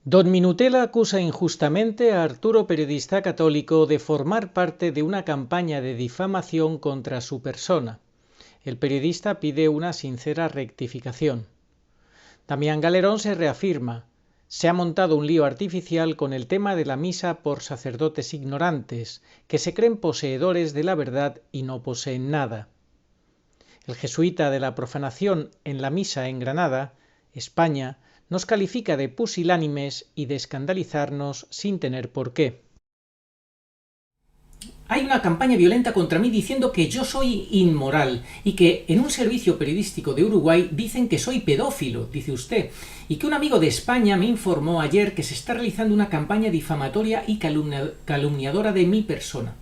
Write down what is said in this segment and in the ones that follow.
Don Minutela acusa injustamente a Arturo, periodista católico, de formar parte de una campaña de difamación contra su persona. El periodista pide una sincera rectificación. Damián Galerón se reafirma. Se ha montado un lío artificial con el tema de la misa por sacerdotes ignorantes, que se creen poseedores de la verdad y no poseen nada. El jesuita de la profanación en la misa en Granada, España, nos califica de pusilánimes y de escandalizarnos sin tener por qué. Hay una campaña violenta contra mí diciendo que yo soy inmoral y que en un servicio periodístico de Uruguay dicen que soy pedófilo, dice usted, y que un amigo de España me informó ayer que se está realizando una campaña difamatoria y calumniadora de mi persona.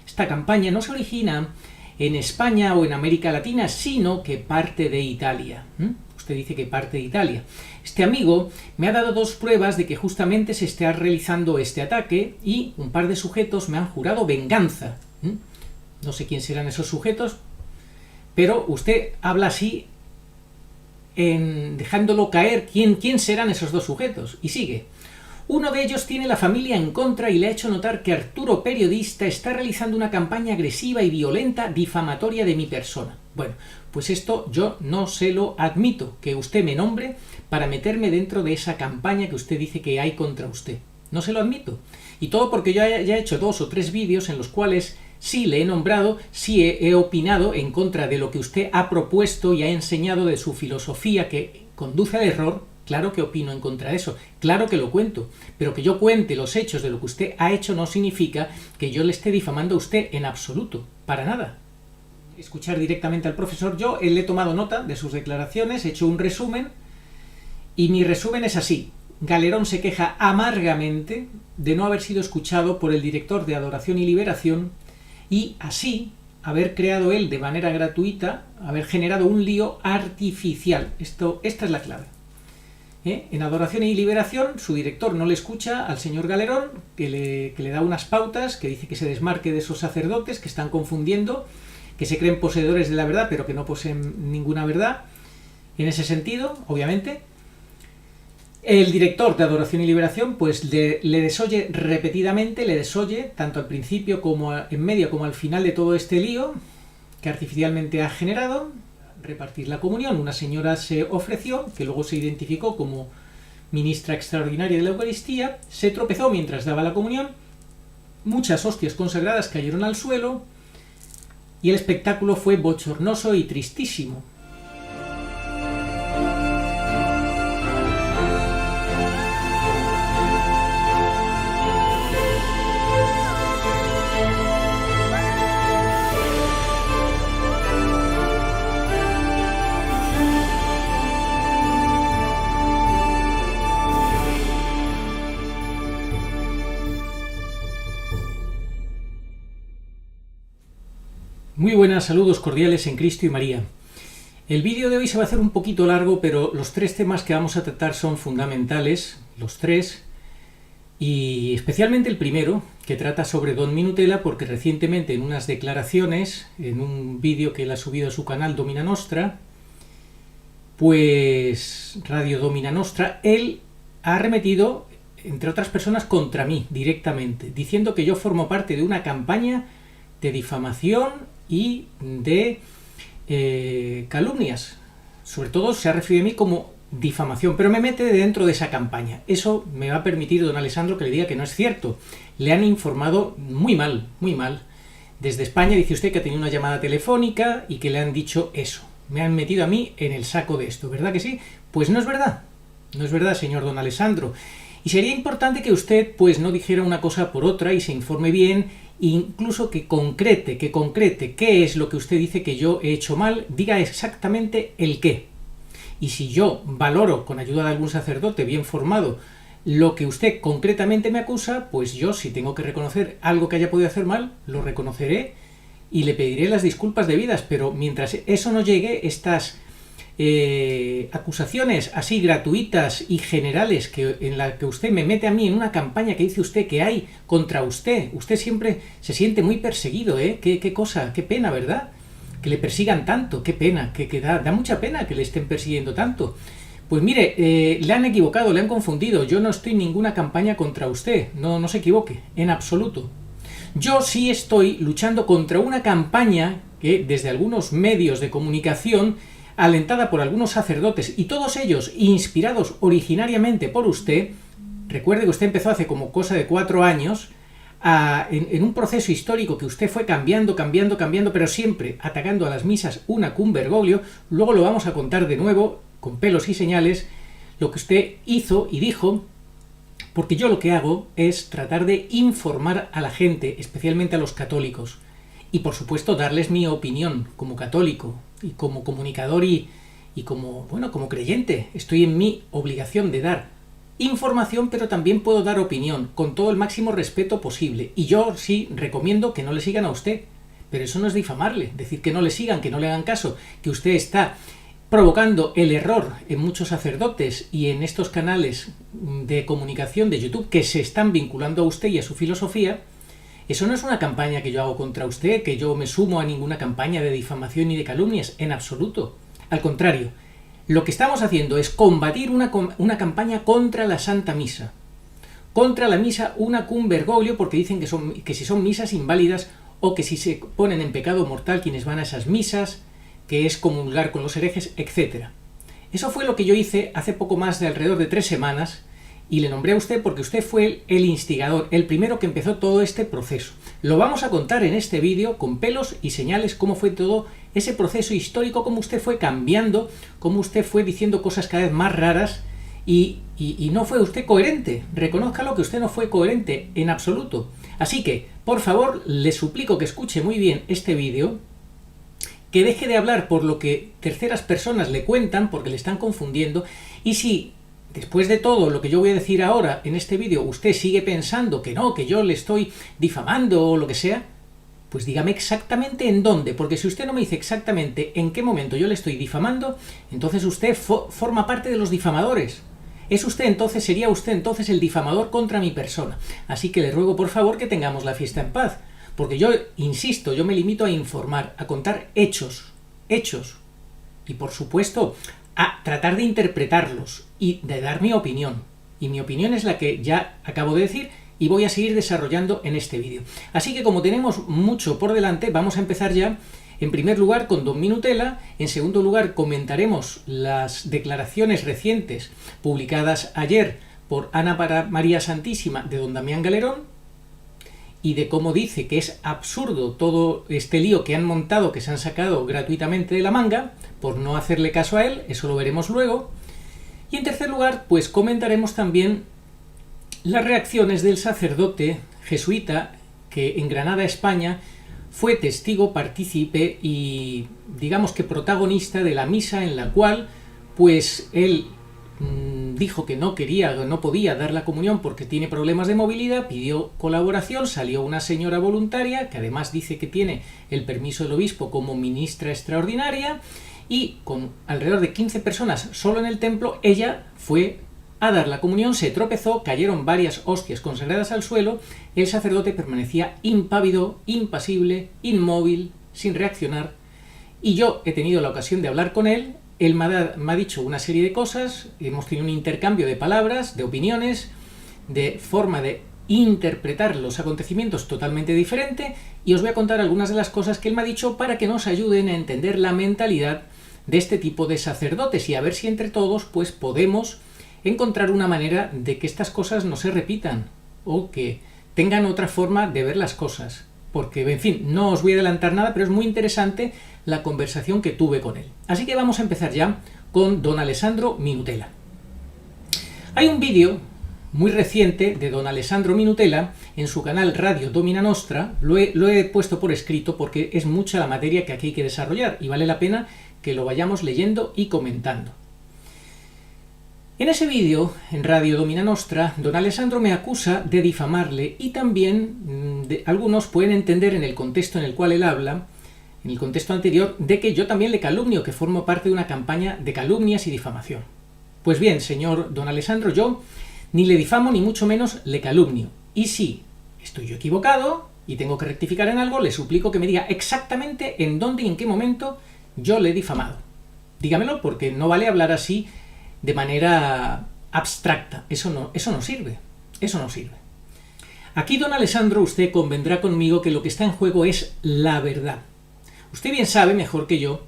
Esta campaña no se origina en España o en América Latina, sino que parte de Italia. Usted dice que parte de Italia. Este amigo me ha dado dos pruebas de que justamente se está realizando este ataque y un par de sujetos me han jurado venganza. No sé quién serán esos sujetos, pero usted habla así, dejándolo caer quién serán esos dos sujetos. Y sigue. Uno de ellos tiene la familia en contra y le ha hecho notar que Arturo, periodista, está realizando una campaña agresiva y violenta difamatoria de mi persona. Bueno, pues esto yo no se lo admito, que usted me nombre para meterme dentro de esa campaña que usted dice que hay contra usted. No se lo admito. Y todo porque yo ya he hecho 2 o 3 vídeos en los cuales sí le he nombrado, sí he opinado en contra de lo que usted ha propuesto y ha enseñado de su filosofía que conduce al error. Claro que opino en contra de eso, claro que lo cuento, pero que yo cuente los hechos de lo que usted ha hecho no significa que yo le esté difamando a usted en absoluto, para nada. Escuchar directamente al profesor, yo le he tomado nota de sus declaraciones, he hecho un resumen, y mi resumen es así. Galerón se queja amargamente de no haber sido escuchado por el director de Adoración y Liberación y así haber creado él de manera gratuita, haber generado un lío artificial. Esta es la clave. En Adoración y Liberación su director no le escucha al señor Galerón, que le da unas pautas, que dice que se desmarque de esos sacerdotes que están confundiendo, que se creen poseedores de la verdad pero que no poseen ninguna verdad. En ese sentido, obviamente, el director de Adoración y Liberación pues le desoye repetidamente, le desoye tanto al principio como en medio como al final de todo este lío que artificialmente ha generado. Repartir la comunión, una señora se ofreció, que luego se identificó como ministra extraordinaria de la Eucaristía, se tropezó mientras daba la comunión, muchas hostias consagradas cayeron al suelo y el espectáculo fue bochornoso y tristísimo. Muy buenas, saludos cordiales en Cristo y María. El vídeo de hoy se va a hacer un poquito largo, pero los 3 temas que vamos a tratar son fundamentales, los 3, y especialmente el primero, que trata sobre Don Minutela, porque recientemente en unas declaraciones, en un vídeo que él ha subido a su canal Domina Nostra, pues Radio Domina Nostra, él ha arremetido, entre otras personas, contra mí directamente, diciendo que yo formo parte de una campaña de difamación y de calumnias. Sobre todo se ha referido a mí como difamación, pero me mete dentro de esa campaña. Eso me va a permitir, don Alessandro, que le diga que no es cierto. Le han informado muy mal, muy mal. Desde España dice usted que ha tenido una llamada telefónica y que le han dicho eso. Me han metido a mí en el saco de esto, ¿verdad que sí? Pues no es verdad. No es verdad, señor don Alessandro. Y sería importante que usted pues no dijera una cosa por otra y se informe bien, incluso que concrete qué es lo que usted dice que yo he hecho mal, diga exactamente el qué. Y si yo valoro, con ayuda de algún sacerdote bien formado, lo que usted concretamente me acusa, pues yo, si tengo que reconocer algo que haya podido hacer mal, lo reconoceré y le pediré las disculpas debidas, pero mientras eso no llegue, estas acusaciones así gratuitas y generales en la que usted me mete a mí en una campaña que dice usted que hay contra usted siempre se siente muy perseguido, qué cosa, qué pena, ¿verdad? Que le persigan tanto, qué pena, que da mucha pena que le estén persiguiendo tanto. Pues mire, le han equivocado, le han confundido. Yo no estoy en ninguna campaña contra usted, no se equivoque, en absoluto. Yo sí estoy luchando contra una campaña que desde algunos medios de comunicación, alentada por algunos sacerdotes y todos ellos inspirados originariamente por usted, recuerde que usted empezó hace como cosa de 4 años, en un proceso histórico que usted fue cambiando, pero siempre atacando a las misas una cum Bergoglio. Luego lo vamos a contar de nuevo, con pelos y señales, lo que usted hizo y dijo, porque yo lo que hago es tratar de informar a la gente, especialmente a los católicos, y por supuesto darles mi opinión como católico y como comunicador y como creyente. Estoy en mi obligación de dar información, pero también puedo dar opinión con todo el máximo respeto posible. Y yo sí recomiendo que no le sigan a usted, pero eso no es difamarle, decir que no le sigan, que no le hagan caso, que usted está provocando el error en muchos sacerdotes y en estos canales de comunicación de YouTube que se están vinculando a usted y a su filosofía. Eso no es una campaña que yo hago contra usted, que yo me sumo a ninguna campaña de difamación ni de calumnias, en absoluto. Al contrario, lo que estamos haciendo es combatir una campaña contra la Santa Misa. Contra la misa una cum Bergoglio, porque dicen que si son misas inválidas o que si se ponen en pecado mortal quienes van a esas misas, que es comulgar con los herejes, etc. Eso fue lo que yo hice hace poco más de alrededor de 3 semanas y le nombré a usted porque usted fue el instigador, el primero que empezó todo este proceso. Lo vamos a contar en este vídeo con pelos y señales cómo fue todo ese proceso histórico, cómo usted fue cambiando, cómo usted fue diciendo cosas cada vez más raras y no fue usted coherente. Reconózcalo que usted no fue coherente en absoluto. Así que, por favor, le suplico que escuche muy bien este vídeo, que deje de hablar por lo que terceras personas le cuentan, porque le están confundiendo, y si después de todo lo que yo voy a decir ahora en este vídeo usted sigue pensando que no, que yo le estoy difamando o lo que sea, pues dígame exactamente en dónde, porque si usted no me dice exactamente en qué momento yo le estoy difamando, entonces usted forma parte de los difamadores. Sería usted entonces el difamador contra mi persona. Así que le ruego por favor que tengamos la fiesta en paz. Porque yo, insisto, yo me limito a informar, a contar hechos, y por supuesto a tratar de interpretarlos y de dar mi opinión. Y mi opinión es la que ya acabo de decir y voy a seguir desarrollando en este vídeo. Así que como tenemos mucho por delante, vamos a empezar ya, en primer lugar con Don Minutela, en segundo lugar comentaremos las declaraciones recientes publicadas ayer por Ana María Santísima de Don Damián Galerón, y de cómo dice que es absurdo todo este lío que han montado, que se han sacado gratuitamente de la manga, por no hacerle caso a él, eso lo veremos luego. Y en tercer lugar, pues comentaremos también las reacciones del sacerdote jesuita que en Granada, España, fue testigo, partícipe y digamos que protagonista de la misa en la cual pues él dijo que no podía dar la comunión porque tiene problemas de movilidad, pidió colaboración, salió una señora voluntaria que además dice que tiene el permiso del obispo como ministra extraordinaria y con alrededor de 15 personas solo en el templo, ella fue a dar la comunión, se tropezó, cayeron varias hostias consagradas al suelo, el sacerdote permanecía impávido, impasible, inmóvil, sin reaccionar y yo he tenido la ocasión de hablar con él. Él me ha dicho una serie de cosas, hemos tenido un intercambio de palabras, de opiniones, de forma de interpretar los acontecimientos totalmente diferente y os voy a contar algunas de las cosas que él me ha dicho para que nos ayuden a entender la mentalidad de este tipo de sacerdotes y a ver si entre todos pues podemos encontrar una manera de que estas cosas no se repitan o que tengan otra forma de ver las cosas. Porque, en fin, no os voy a adelantar nada, pero es muy interesante la conversación que tuve con él. Así que vamos a empezar ya con don Alessandro Minutela. Hay un vídeo muy reciente de don Alessandro Minutela en su canal Radio Domina Nostra, lo he puesto por escrito porque es mucha la materia que aquí hay que desarrollar y vale la pena que lo vayamos leyendo y comentando. En ese vídeo, en Radio Domina Nostra, don Alessandro me acusa de difamarle y también algunos pueden entender en el contexto en el cual él habla, en el contexto anterior, de que yo también le calumnio, que formo parte de una campaña de calumnias y difamación. Pues bien, señor don Alessandro, yo ni le difamo ni mucho menos le calumnio. Y si estoy yo equivocado y tengo que rectificar en algo, le suplico que me diga exactamente en dónde y en qué momento yo le he difamado. Dígamelo porque no vale hablar así de manera abstracta. Eso no sirve. Eso no sirve. Aquí, don Alessandro, usted convendrá conmigo que lo que está en juego es la verdad. Usted bien sabe, mejor que yo,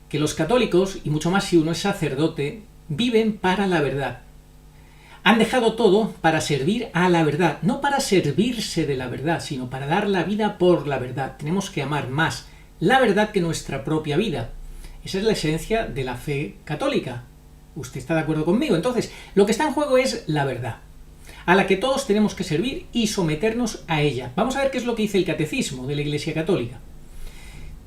que los católicos, y mucho más si uno es sacerdote, viven para la verdad. Han dejado todo para servir a la verdad, no para servirse de la verdad, sino para dar la vida por la verdad. Tenemos que amar más la verdad que nuestra propia vida. Esa es la esencia de la fe católica. ¿Usted está de acuerdo conmigo? Entonces, lo que está en juego es la verdad, a la que todos tenemos que servir y someternos a ella. Vamos a ver qué es lo que dice el Catecismo de la Iglesia Católica.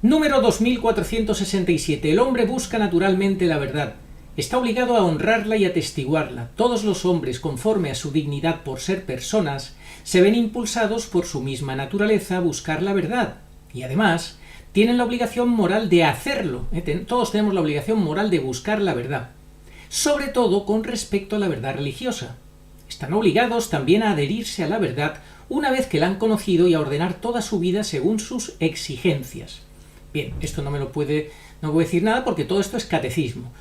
Número 2467. El hombre busca naturalmente la verdad. Está obligado a honrarla y atestiguarla. Todos los hombres, conforme a su dignidad por ser personas, se ven impulsados por su misma naturaleza a buscar la verdad. Y además, tienen la obligación moral de hacerlo. Todos tenemos la obligación moral de buscar la verdad. Sobre todo con respecto a la verdad religiosa. Están obligados también a adherirse a la verdad una vez que la han conocido y a ordenar toda su vida según sus exigencias. Bien, esto no voy a decir nada porque todo esto es catecismo.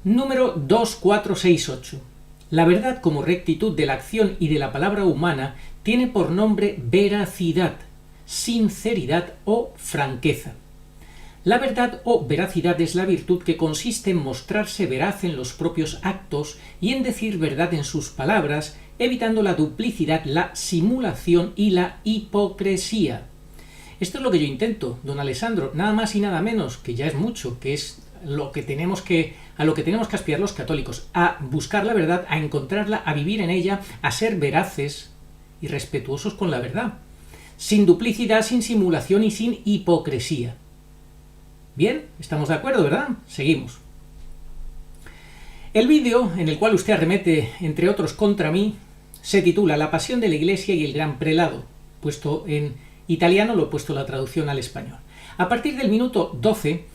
Número 2468. La verdad como rectitud de la acción y de la palabra humana tiene por nombre veracidad, sinceridad o franqueza. La verdad o veracidad es la virtud que consiste en mostrarse veraz en los propios actos y en decir verdad en sus palabras, evitando la duplicidad, la simulación y la hipocresía. Esto es lo que yo intento, don Alessandro, nada más y nada menos, que ya es mucho, que es a lo que tenemos que aspirar los católicos, a buscar la verdad, a encontrarla, a vivir en ella, a ser veraces y respetuosos con la verdad, sin duplicidad, sin simulación y sin hipocresía. Bien, estamos de acuerdo, ¿verdad? Seguimos. El vídeo en el cual usted arremete, entre otros, contra mí, se titula La pasión de la Iglesia y el gran prelado. Puesto en italiano, lo he puesto la traducción al español. A partir del minuto 12,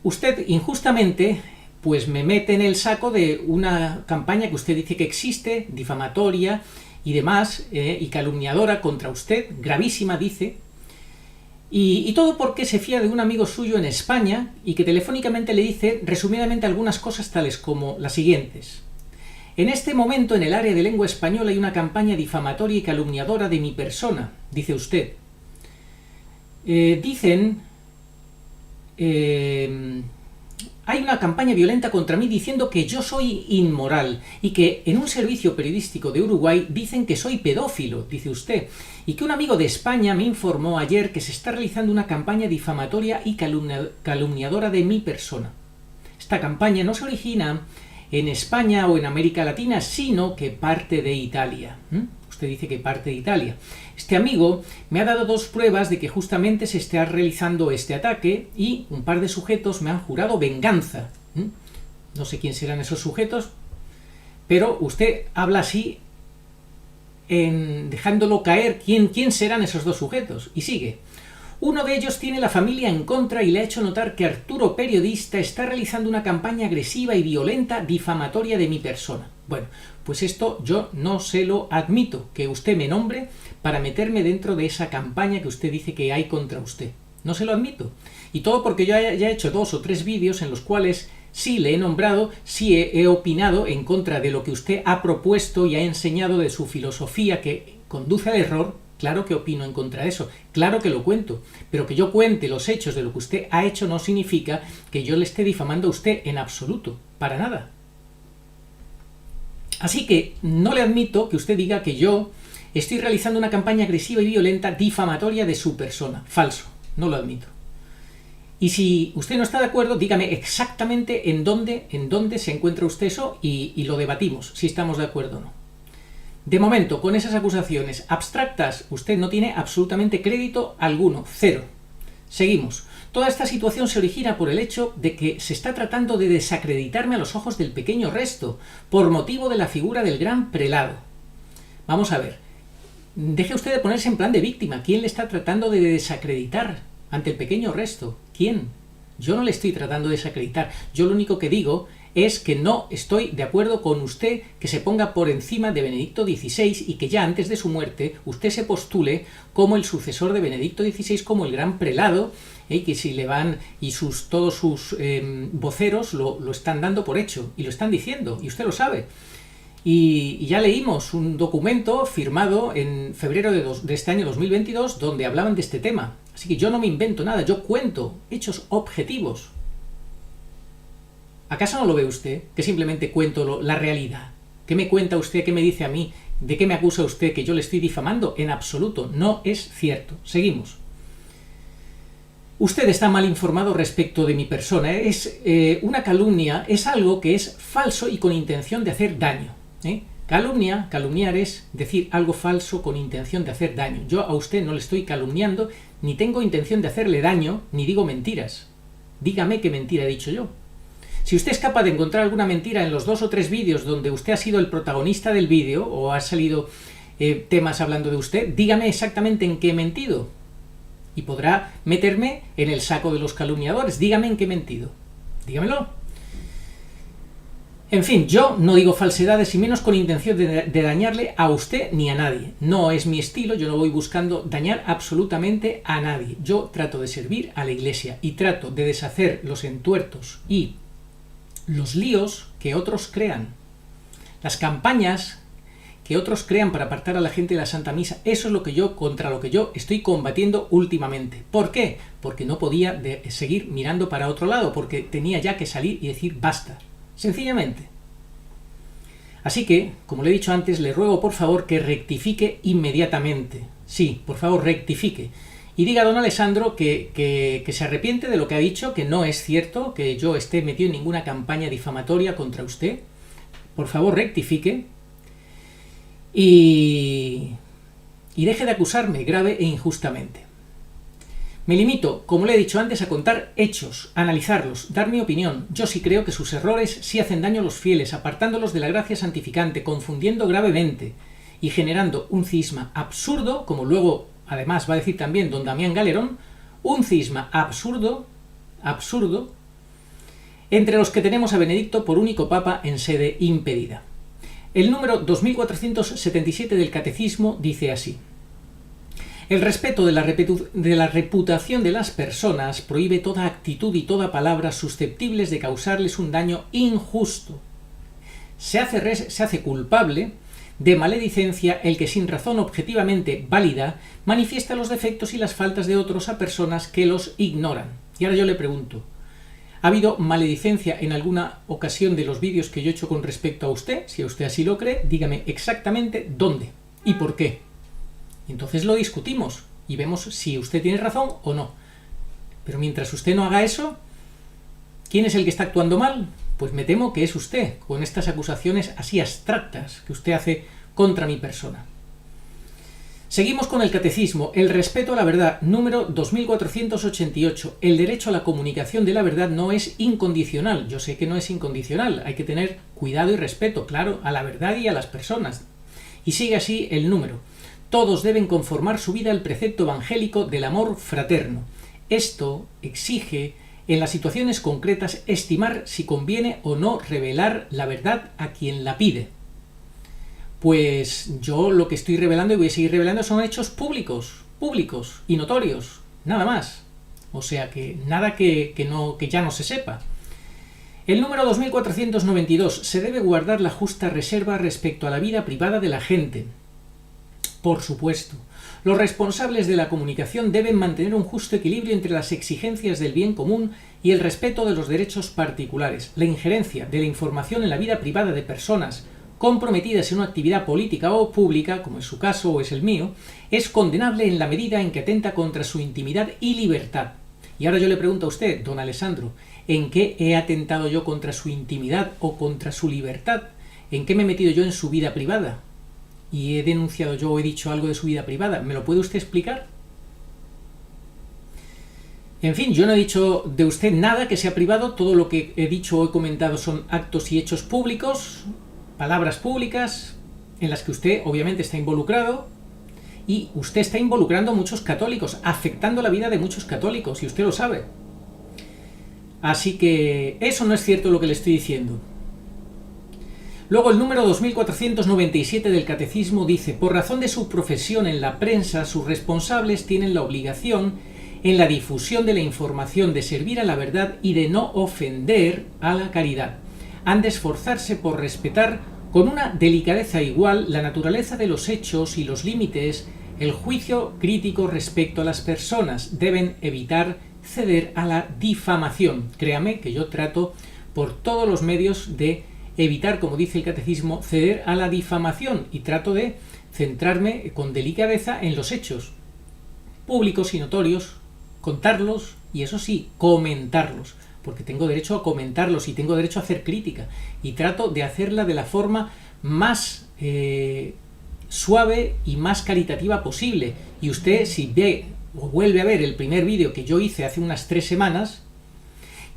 usted injustamente pues me mete en el saco de una campaña que usted dice que existe, difamatoria y demás, y calumniadora contra usted, gravísima, dice, y todo porque se fía de un amigo suyo en España y que telefónicamente le dice resumidamente algunas cosas tales como las siguientes. En este momento en el área de lengua española hay una campaña difamatoria y calumniadora de mi persona, dice usted. Hay una campaña violenta contra mí diciendo que yo soy inmoral y que en un servicio periodístico de Uruguay dicen que soy pedófilo, dice usted, y que un amigo de España me informó ayer que se está realizando una campaña difamatoria y calumniadora de mi persona. Esta campaña no se origina en España o en América Latina, sino que parte de Italia. Usted dice que parte de Italia. Este amigo me ha dado 2 pruebas de que justamente se está realizando este ataque y un par de sujetos me han jurado venganza. No sé quién serán esos sujetos, pero usted habla así, dejándolo caer quién serán esos 2 sujetos. Y sigue. Uno de ellos tiene la familia en contra y le ha hecho notar que Arturo Periodista está realizando una campaña agresiva y violenta difamatoria de mi persona. Bueno, pues esto yo no se lo admito, que usted me nombre para meterme dentro de esa campaña que usted dice que hay contra usted. No se lo admito. Y todo porque yo ya he hecho 2 o 3 vídeos en los cuales sí le he nombrado, sí he opinado en contra de lo que usted ha propuesto y ha enseñado de su filosofía que conduce al error. Claro que opino en contra de eso, claro que lo cuento, pero que yo cuente los hechos de lo que usted ha hecho no significa que yo le esté difamando a usted en absoluto, para nada. Así que no le admito que usted diga que yo estoy realizando una campaña agresiva y violenta difamatoria de su persona. Falso, no lo admito. Y si usted no está de acuerdo, dígame exactamente en dónde se encuentra usted eso y lo debatimos, si estamos de acuerdo o no. De momento, con esas acusaciones abstractas, usted no tiene absolutamente crédito alguno, 0. Seguimos. Toda esta situación se origina por el hecho de que se está tratando de desacreditarme a los ojos del pequeño resto, por motivo de la figura del gran prelado. Vamos a ver. Deje usted de ponerse en plan de víctima. ¿Quién le está tratando de desacreditar ante el pequeño resto? ¿Quién? Yo no le estoy tratando de desacreditar. Yo lo único que digo es que no estoy de acuerdo con usted que se ponga por encima de Benedicto XVI y que ya antes de su muerte usted se postule como el sucesor de Benedicto XVI, como el gran prelado y que si le van y todos sus voceros lo están dando por hecho y lo están diciendo, y usted lo sabe. Y ya leímos un documento firmado en febrero de este año 2022 donde hablaban de este tema. Así que yo no me invento nada, yo cuento hechos objetivos. ¿Acaso no lo ve usted? Que simplemente cuento la realidad. ¿Qué me cuenta usted? ¿Qué me dice a mí? ¿De qué me acusa usted que yo le estoy difamando? En absoluto, no es cierto. Seguimos. Usted está mal informado respecto de mi persona. Es una calumnia, es algo que es falso y con intención de hacer daño. Calumniar es decir algo falso con intención de hacer daño. Yo a usted no le estoy calumniando, ni tengo intención de hacerle daño, ni digo mentiras. Dígame qué mentira he dicho yo. Si usted es capaz de encontrar alguna mentira en los 2 o 3 vídeos donde usted ha sido el protagonista del vídeo o ha salido temas hablando de usted, dígame exactamente en qué he mentido. Y podrá meterme en el saco de los calumniadores. Dígame en qué he mentido. Dígamelo. En fin, yo no digo falsedades y menos con intención de dañarle a usted ni a nadie. No es mi estilo, yo no voy buscando dañar absolutamente a nadie. Yo trato de servir a la Iglesia y trato de deshacer los entuertos y los líos que otros crean. Las campañas que otros crean para apartar a la gente de la Santa Misa, eso es contra lo que yo estoy combatiendo últimamente. ¿Por qué? Porque no podía seguir mirando para otro lado, porque tenía ya que salir y decir basta. Sencillamente. Así que, como le he dicho antes, le ruego por favor que rectifique inmediatamente. Sí, por favor, rectifique. Y diga a don Alessandro que se arrepiente de lo que ha dicho, que no es cierto que yo esté metido en ninguna campaña difamatoria contra usted. Por favor, rectifique. Y deje de acusarme grave e injustamente. Me limito, como le he dicho antes, a contar hechos, a analizarlos, dar mi opinión. Yo sí creo que sus errores sí hacen daño a los fieles, apartándolos de la gracia santificante, confundiendo gravemente y generando un cisma absurdo, como luego además va a decir también don Damián Galerón, un cisma absurdo, entre los que tenemos a Benedicto por único papa en sede impedida. El número 2477 del Catecismo dice así: el respeto de la reputación de las personas prohíbe toda actitud y toda palabra susceptibles de causarles un daño injusto. Se hace culpable de maledicencia el que sin razón objetivamente válida manifiesta los defectos y las faltas de otros a personas que los ignoran. Y ahora yo le pregunto, ¿ha habido maledicencia en alguna ocasión de los vídeos que yo he hecho con respecto a usted? Si a usted así lo cree, dígame exactamente dónde y por qué. Y entonces lo discutimos y vemos si usted tiene razón o no. Pero mientras usted no haga eso, ¿quién es el que está actuando mal? Pues me temo que es usted, con estas acusaciones así abstractas que usted hace contra mi persona. Seguimos con el Catecismo, el respeto a la verdad, número 2488. El derecho a la comunicación de la verdad no es incondicional. Yo sé que no es incondicional, hay que tener cuidado y respeto, claro, a la verdad y a las personas. Y sigue así el número. Todos deben conformar su vida al precepto evangélico del amor fraterno. Esto exige, en las situaciones concretas, estimar si conviene o no revelar la verdad a quien la pide. Pues yo lo que estoy revelando y voy a seguir revelando son hechos públicos y notorios, nada más. O sea que nada que ya no se sepa. El número 2492. Se debe guardar la justa reserva respecto a la vida privada de la gente. Por supuesto, los responsables de la comunicación deben mantener un justo equilibrio entre las exigencias del bien común y el respeto de los derechos particulares. La injerencia de la información en la vida privada de personas comprometidas en una actividad política o pública, como es su caso o es el mío, es condenable en la medida en que atenta contra su intimidad y libertad. Y ahora yo le pregunto a usted, don Alessandro, ¿en qué he atentado yo contra su intimidad o contra su libertad? ¿En qué me he metido yo en su vida privada? ¿Y he denunciado yo o he dicho algo de su vida privada? ¿Me lo puede usted explicar? En fin, yo no he dicho de usted nada que sea privado, todo lo que he dicho o he comentado son actos y hechos públicos, palabras públicas, en las que usted obviamente está involucrado, y usted está involucrando a muchos católicos, afectando la vida de muchos católicos, y usted lo sabe. Así que eso no es cierto lo que le estoy diciendo. Luego el número 2497 del Catecismo dice: por razón de su profesión en la prensa, sus responsables tienen la obligación, en la difusión de la información, de servir a la verdad y de no ofender a la caridad. Han de esforzarse por respetar con una delicadeza igual la naturaleza de los hechos y los límites, el juicio crítico respecto a las personas. Deben evitar ceder a la difamación. Créame que yo trato por todos los medios de evitar, como dice el catecismo, ceder a la difamación, y trato de centrarme con delicadeza en los hechos públicos y notorios, contarlos y, eso sí, comentarlos, porque tengo derecho a comentarlos y tengo derecho a hacer crítica, y trato de hacerla de la forma más suave y más caritativa posible. Y usted, si ve o vuelve a ver el primer vídeo que yo hice hace unas 3 semanas,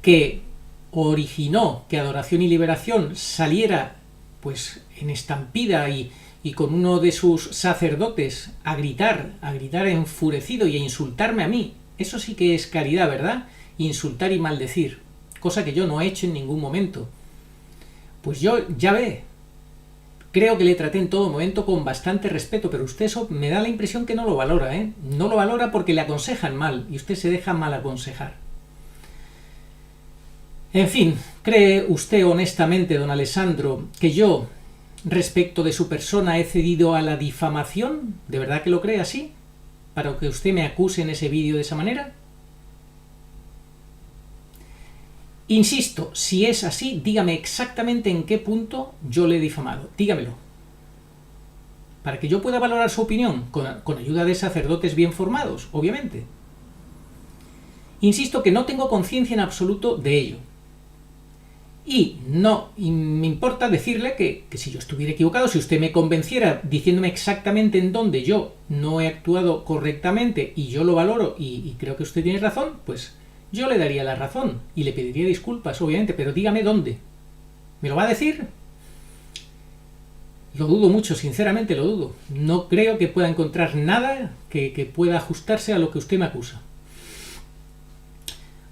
que originó que Adoración y Liberación saliera pues en estampida y con uno de sus sacerdotes a gritar enfurecido y a insultarme a mí. Eso sí que es caridad, ¿verdad? Insultar y maldecir, cosa que yo no he hecho en ningún momento. Pues yo, ya ve, creo que le traté en todo momento con bastante respeto, pero usted eso me da la impresión que no lo valora, ¿eh? No lo valora porque le aconsejan mal y usted se deja mal aconsejar. En fin, ¿cree usted honestamente, don Alessandro, que yo, respecto de su persona, he cedido a la difamación? ¿De verdad que lo cree así? ¿Para que usted me acuse en ese vídeo de esa manera? Insisto, si es así, dígame exactamente en qué punto yo le he difamado. Dígamelo. Para que yo pueda valorar su opinión, con ayuda de sacerdotes bien formados, obviamente. Insisto que no tengo conciencia en absoluto de ello. Y me importa decirle que si yo estuviera equivocado, si usted me convenciera diciéndome exactamente en dónde yo no he actuado correctamente y yo lo valoro y creo que usted tiene razón, pues yo le daría la razón y le pediría disculpas, obviamente, pero dígame dónde. ¿Me lo va a decir? Lo dudo mucho, sinceramente lo dudo. No creo que pueda encontrar nada que pueda ajustarse a lo que usted me acusa.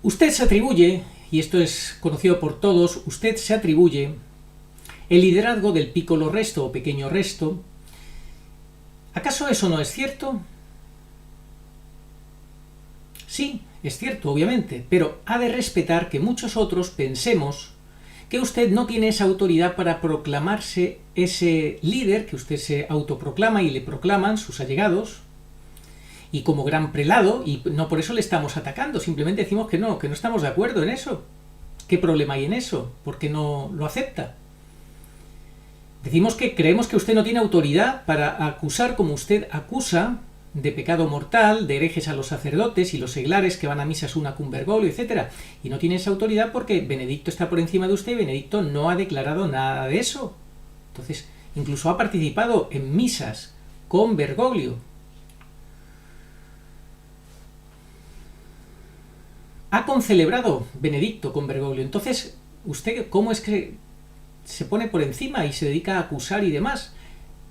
Usted se atribuye, y esto es conocido por todos, usted se atribuye el liderazgo del piccolo resto o pequeño resto. ¿Acaso eso no es cierto? Sí, es cierto, obviamente, pero ha de respetar que muchos otros pensemos que usted no tiene esa autoridad para proclamarse ese líder que usted se autoproclama y le proclaman sus allegados, y como gran prelado, y no por eso le estamos atacando, simplemente decimos que no estamos de acuerdo en eso. ¿Qué problema hay en eso? ¿Por qué no lo acepta? Decimos que creemos que usted no tiene autoridad para acusar, como usted acusa, de pecado mortal, de herejes a los sacerdotes y los seglares que van a misas una cum Bergoglio, etc. Y no tiene esa autoridad porque Benedicto está por encima de usted y Benedicto no ha declarado nada de eso. Entonces, incluso ha participado en misas con Bergoglio. Ha concelebrado Benedicto con Bergoglio. Entonces, ¿usted cómo es que se pone por encima y se dedica a acusar y demás?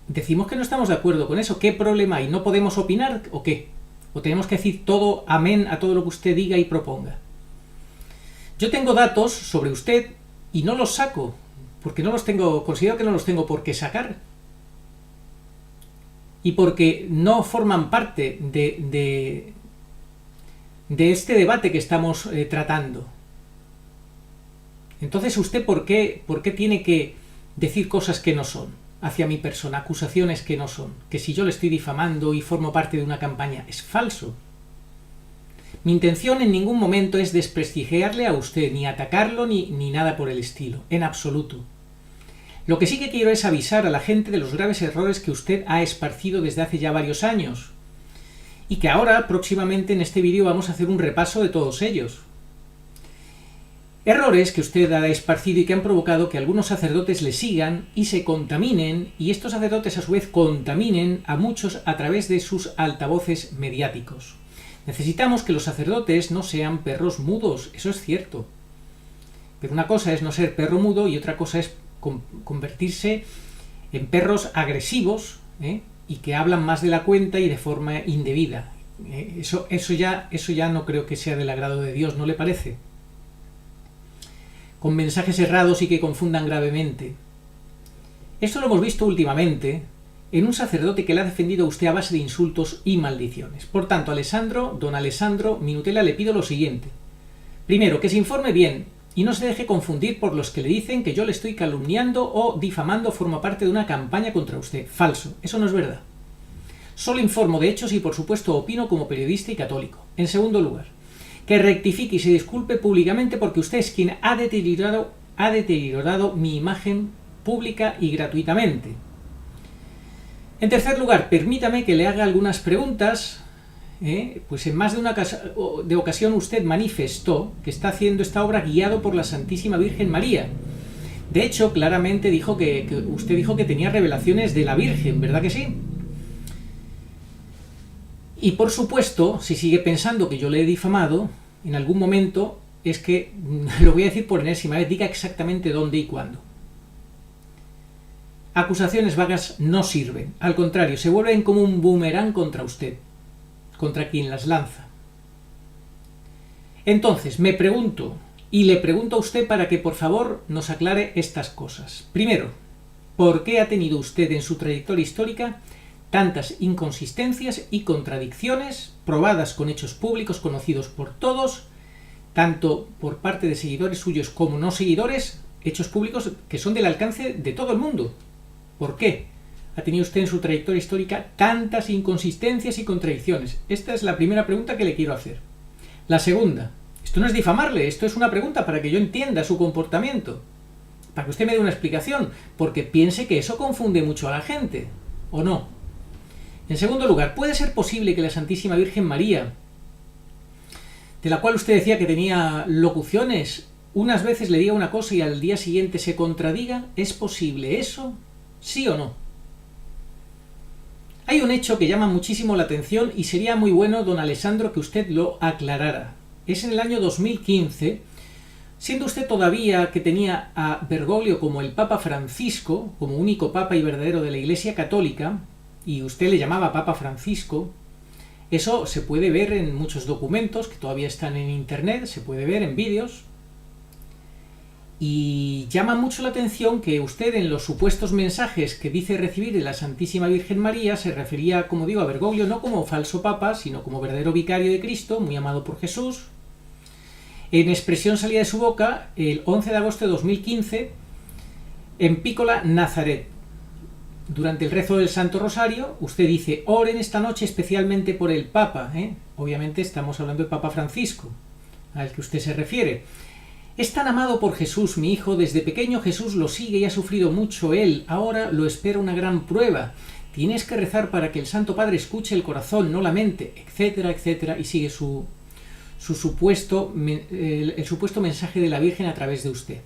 Decimos que no estamos de acuerdo con eso. ¿Qué problema hay? ¿No podemos opinar o qué? ¿O tenemos que decir todo amén a todo lo que usted diga y proponga? Yo tengo datos sobre usted y no los saco, porque no los tengo, considero que no los tengo por qué sacar. Y porque no forman parte de este debate que estamos tratando. Entonces, ¿usted por qué tiene que decir cosas que no son hacia mi persona, acusaciones que no son? Que si yo le estoy difamando y formo parte de una campaña, es falso. Mi intención en ningún momento es desprestigiarle a usted, ni atacarlo, ni nada por el estilo, en absoluto. Lo que sí que quiero es avisar a la gente de los graves errores que usted ha esparcido desde hace ya varios años, y que ahora, próximamente, en este vídeo vamos a hacer un repaso de todos ellos. Errores que usted ha esparcido y que han provocado que algunos sacerdotes le sigan y se contaminen, y estos sacerdotes a su vez contaminen a muchos a través de sus altavoces mediáticos. Necesitamos que los sacerdotes no sean perros mudos, eso es cierto. Pero una cosa es no ser perro mudo y otra cosa es convertirse en perros agresivos, y que hablan más de la cuenta y de forma indebida. Eso ya no creo que sea del agrado de Dios, ¿no le parece? Con mensajes errados y que confundan gravemente. Esto lo hemos visto últimamente en un sacerdote que le ha defendido a usted a base de insultos y maldiciones. Por tanto, don Alessandro Minutela, le pido lo siguiente. Primero, que se informe bien y no se deje confundir por los que le dicen que yo le estoy calumniando o difamando forma parte de una campaña contra usted. Falso, eso no es verdad. Solo informo de hechos y, por supuesto, opino como periodista y católico. En segundo lugar, que rectifique y se disculpe públicamente porque usted es quien ha deteriorado mi imagen pública y gratuitamente. En tercer lugar, permítame que le haga algunas preguntas. Pues en más de una ocasión usted manifestó que está haciendo esta obra guiado por la Santísima Virgen María. De hecho, claramente usted dijo que tenía revelaciones de la Virgen, ¿verdad que sí? Y por supuesto, si sigue pensando que yo le he difamado, en algún momento, es que, lo voy a decir por enésima vez, diga exactamente dónde y cuándo. Acusaciones vagas no sirven, al contrario, se vuelven como un boomerang contra usted, contra quien las lanza. Entonces, me pregunto, y le pregunto a usted para que por favor nos aclare estas cosas. Primero, ¿por qué ha tenido usted en su trayectoria histórica tantas inconsistencias y contradicciones probadas con hechos públicos conocidos por todos, tanto por parte de seguidores suyos como no seguidores, hechos públicos que son del alcance de todo el mundo? ¿Por qué ha tenido usted en su trayectoria histórica tantas inconsistencias y contradicciones? Esta es la primera pregunta que le quiero hacer. La segunda, esto no es difamarle, esto es una pregunta para que yo entienda su comportamiento, para que usted me dé una explicación, porque piense que eso confunde mucho a la gente, ¿o no? En segundo lugar, ¿puede ser posible que la Santísima Virgen María, de la cual usted decía que tenía locuciones, unas veces le diga una cosa y al día siguiente se contradiga? ¿Es posible eso? ¿Sí o no? Hay un hecho que llama muchísimo la atención y sería muy bueno, don Alessandro, que usted lo aclarara. Es en el año 2015, siendo usted todavía que tenía a Bergoglio como el Papa Francisco, como único Papa y verdadero de la Iglesia Católica, y usted le llamaba Papa Francisco. Eso se puede ver en muchos documentos que todavía están en internet, se puede ver en vídeos. Y llama mucho la atención que usted en los supuestos mensajes que dice recibir de la Santísima Virgen María se refería, como digo, a Bergoglio no como falso papa, sino como verdadero vicario de Cristo, muy amado por Jesús. En expresión salida de su boca el 11 de agosto de 2015 en Piccola, Nazaret. Durante el rezo del Santo Rosario, usted dice: oren esta noche especialmente por el Papa. Obviamente estamos hablando del Papa Francisco, al que usted se refiere. Es tan amado por Jesús, mi hijo, desde pequeño Jesús lo sigue y ha sufrido mucho él, ahora lo espera una gran prueba. Tienes que rezar para que el Santo Padre escuche el corazón, no la mente, etcétera, etcétera, y sigue el supuesto mensaje de la Virgen a través de usted.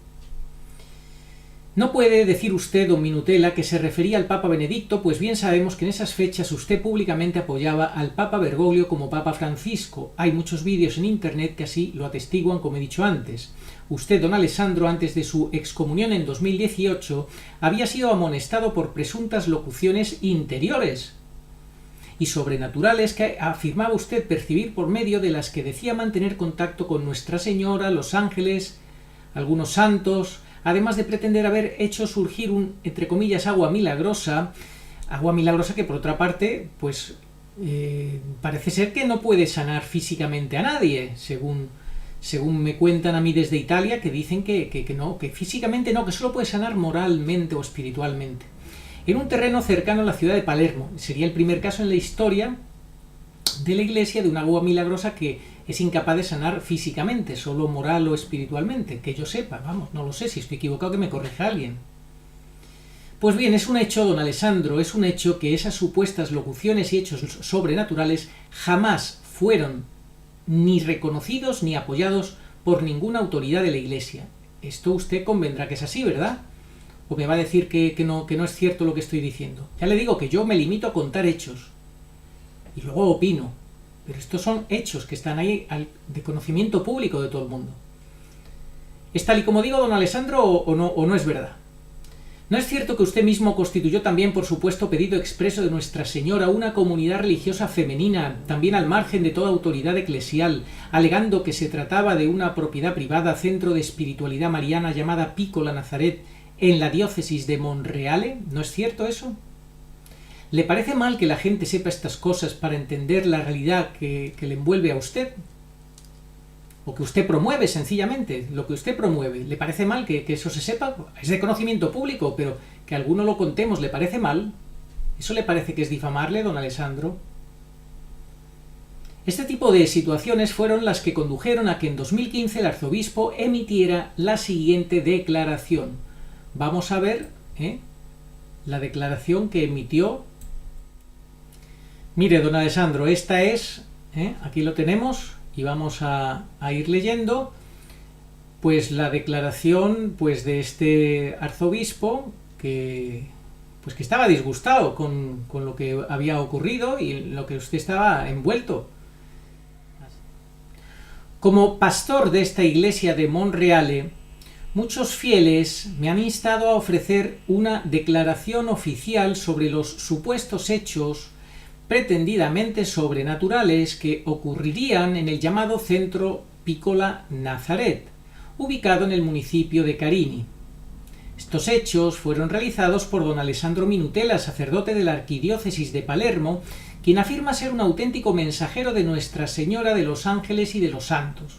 No puede decir usted, don Minutela, que se refería al Papa Benedicto, pues bien sabemos que en esas fechas usted públicamente apoyaba al Papa Bergoglio como Papa Francisco. Hay muchos vídeos en internet que así lo atestiguan, como he dicho antes. Usted, don Alessandro, antes de su excomunión en 2018, había sido amonestado por presuntas locuciones interiores y sobrenaturales que afirmaba usted percibir por medio de las que decía mantener contacto con Nuestra Señora, los ángeles, algunos santos, además de pretender haber hecho surgir entre comillas, agua milagrosa que por otra parte, pues parece ser que no puede sanar físicamente a nadie, según me cuentan a mí desde Italia, que dicen que no, que físicamente no, que solo puede sanar moralmente o espiritualmente. En un terreno cercano a la ciudad de Palermo. Sería el primer caso en la historia de la Iglesia de un agua milagrosa que es incapaz de sanar físicamente, solo moral o espiritualmente, que yo sepa, vamos, no lo sé, si estoy equivocado que me corrija alguien. Pues bien, es un hecho, don Alessandro, es un hecho que esas supuestas locuciones y hechos sobrenaturales jamás fueron ni reconocidos ni apoyados por ninguna autoridad de la Iglesia. Esto usted convendrá que es así, ¿verdad? ¿O me va a decir que no es cierto lo que estoy diciendo? Ya le digo que yo me limito a contar hechos y luego opino. Pero estos son hechos que están ahí de conocimiento público de todo el mundo. ¿Es tal y como digo, don Alessandro, o no es verdad? ¿No es cierto que usted mismo constituyó también, por supuesto, pedido expreso de Nuestra Señora, una comunidad religiosa femenina, también al margen de toda autoridad eclesial, alegando que se trataba de una propiedad privada, centro de espiritualidad mariana llamada Piccola Nazaret, en la diócesis de Monreale? ¿No es cierto eso? ¿Le parece mal que la gente sepa estas cosas para entender la realidad que le envuelve a usted? O que usted promueve, sencillamente, lo que usted promueve. ¿Le parece mal que eso se sepa? Es de conocimiento público, pero que alguno lo contemos, ¿le parece mal? ¿Eso le parece que es difamarle, don Alessandro? Este tipo de situaciones fueron las que condujeron a que en 2015 el arzobispo emitiera la siguiente declaración. Vamos a ver la declaración que emitió. Mire, don Alessandro, esta es, aquí lo tenemos, y vamos a ir leyendo, pues la declaración pues de este arzobispo que estaba disgustado con lo que había ocurrido y lo que usted estaba envuelto. Como pastor de esta iglesia de Monreale, muchos fieles me han instado a ofrecer una declaración oficial sobre los supuestos hechos pretendidamente sobrenaturales que ocurrirían en el llamado Centro Piccola Nazaret, ubicado en el municipio de Carini. Estos hechos fueron realizados por don Alessandro Minutela, sacerdote de la Arquidiócesis de Palermo, quien afirma ser un auténtico mensajero de Nuestra Señora de los Ángeles y de los Santos.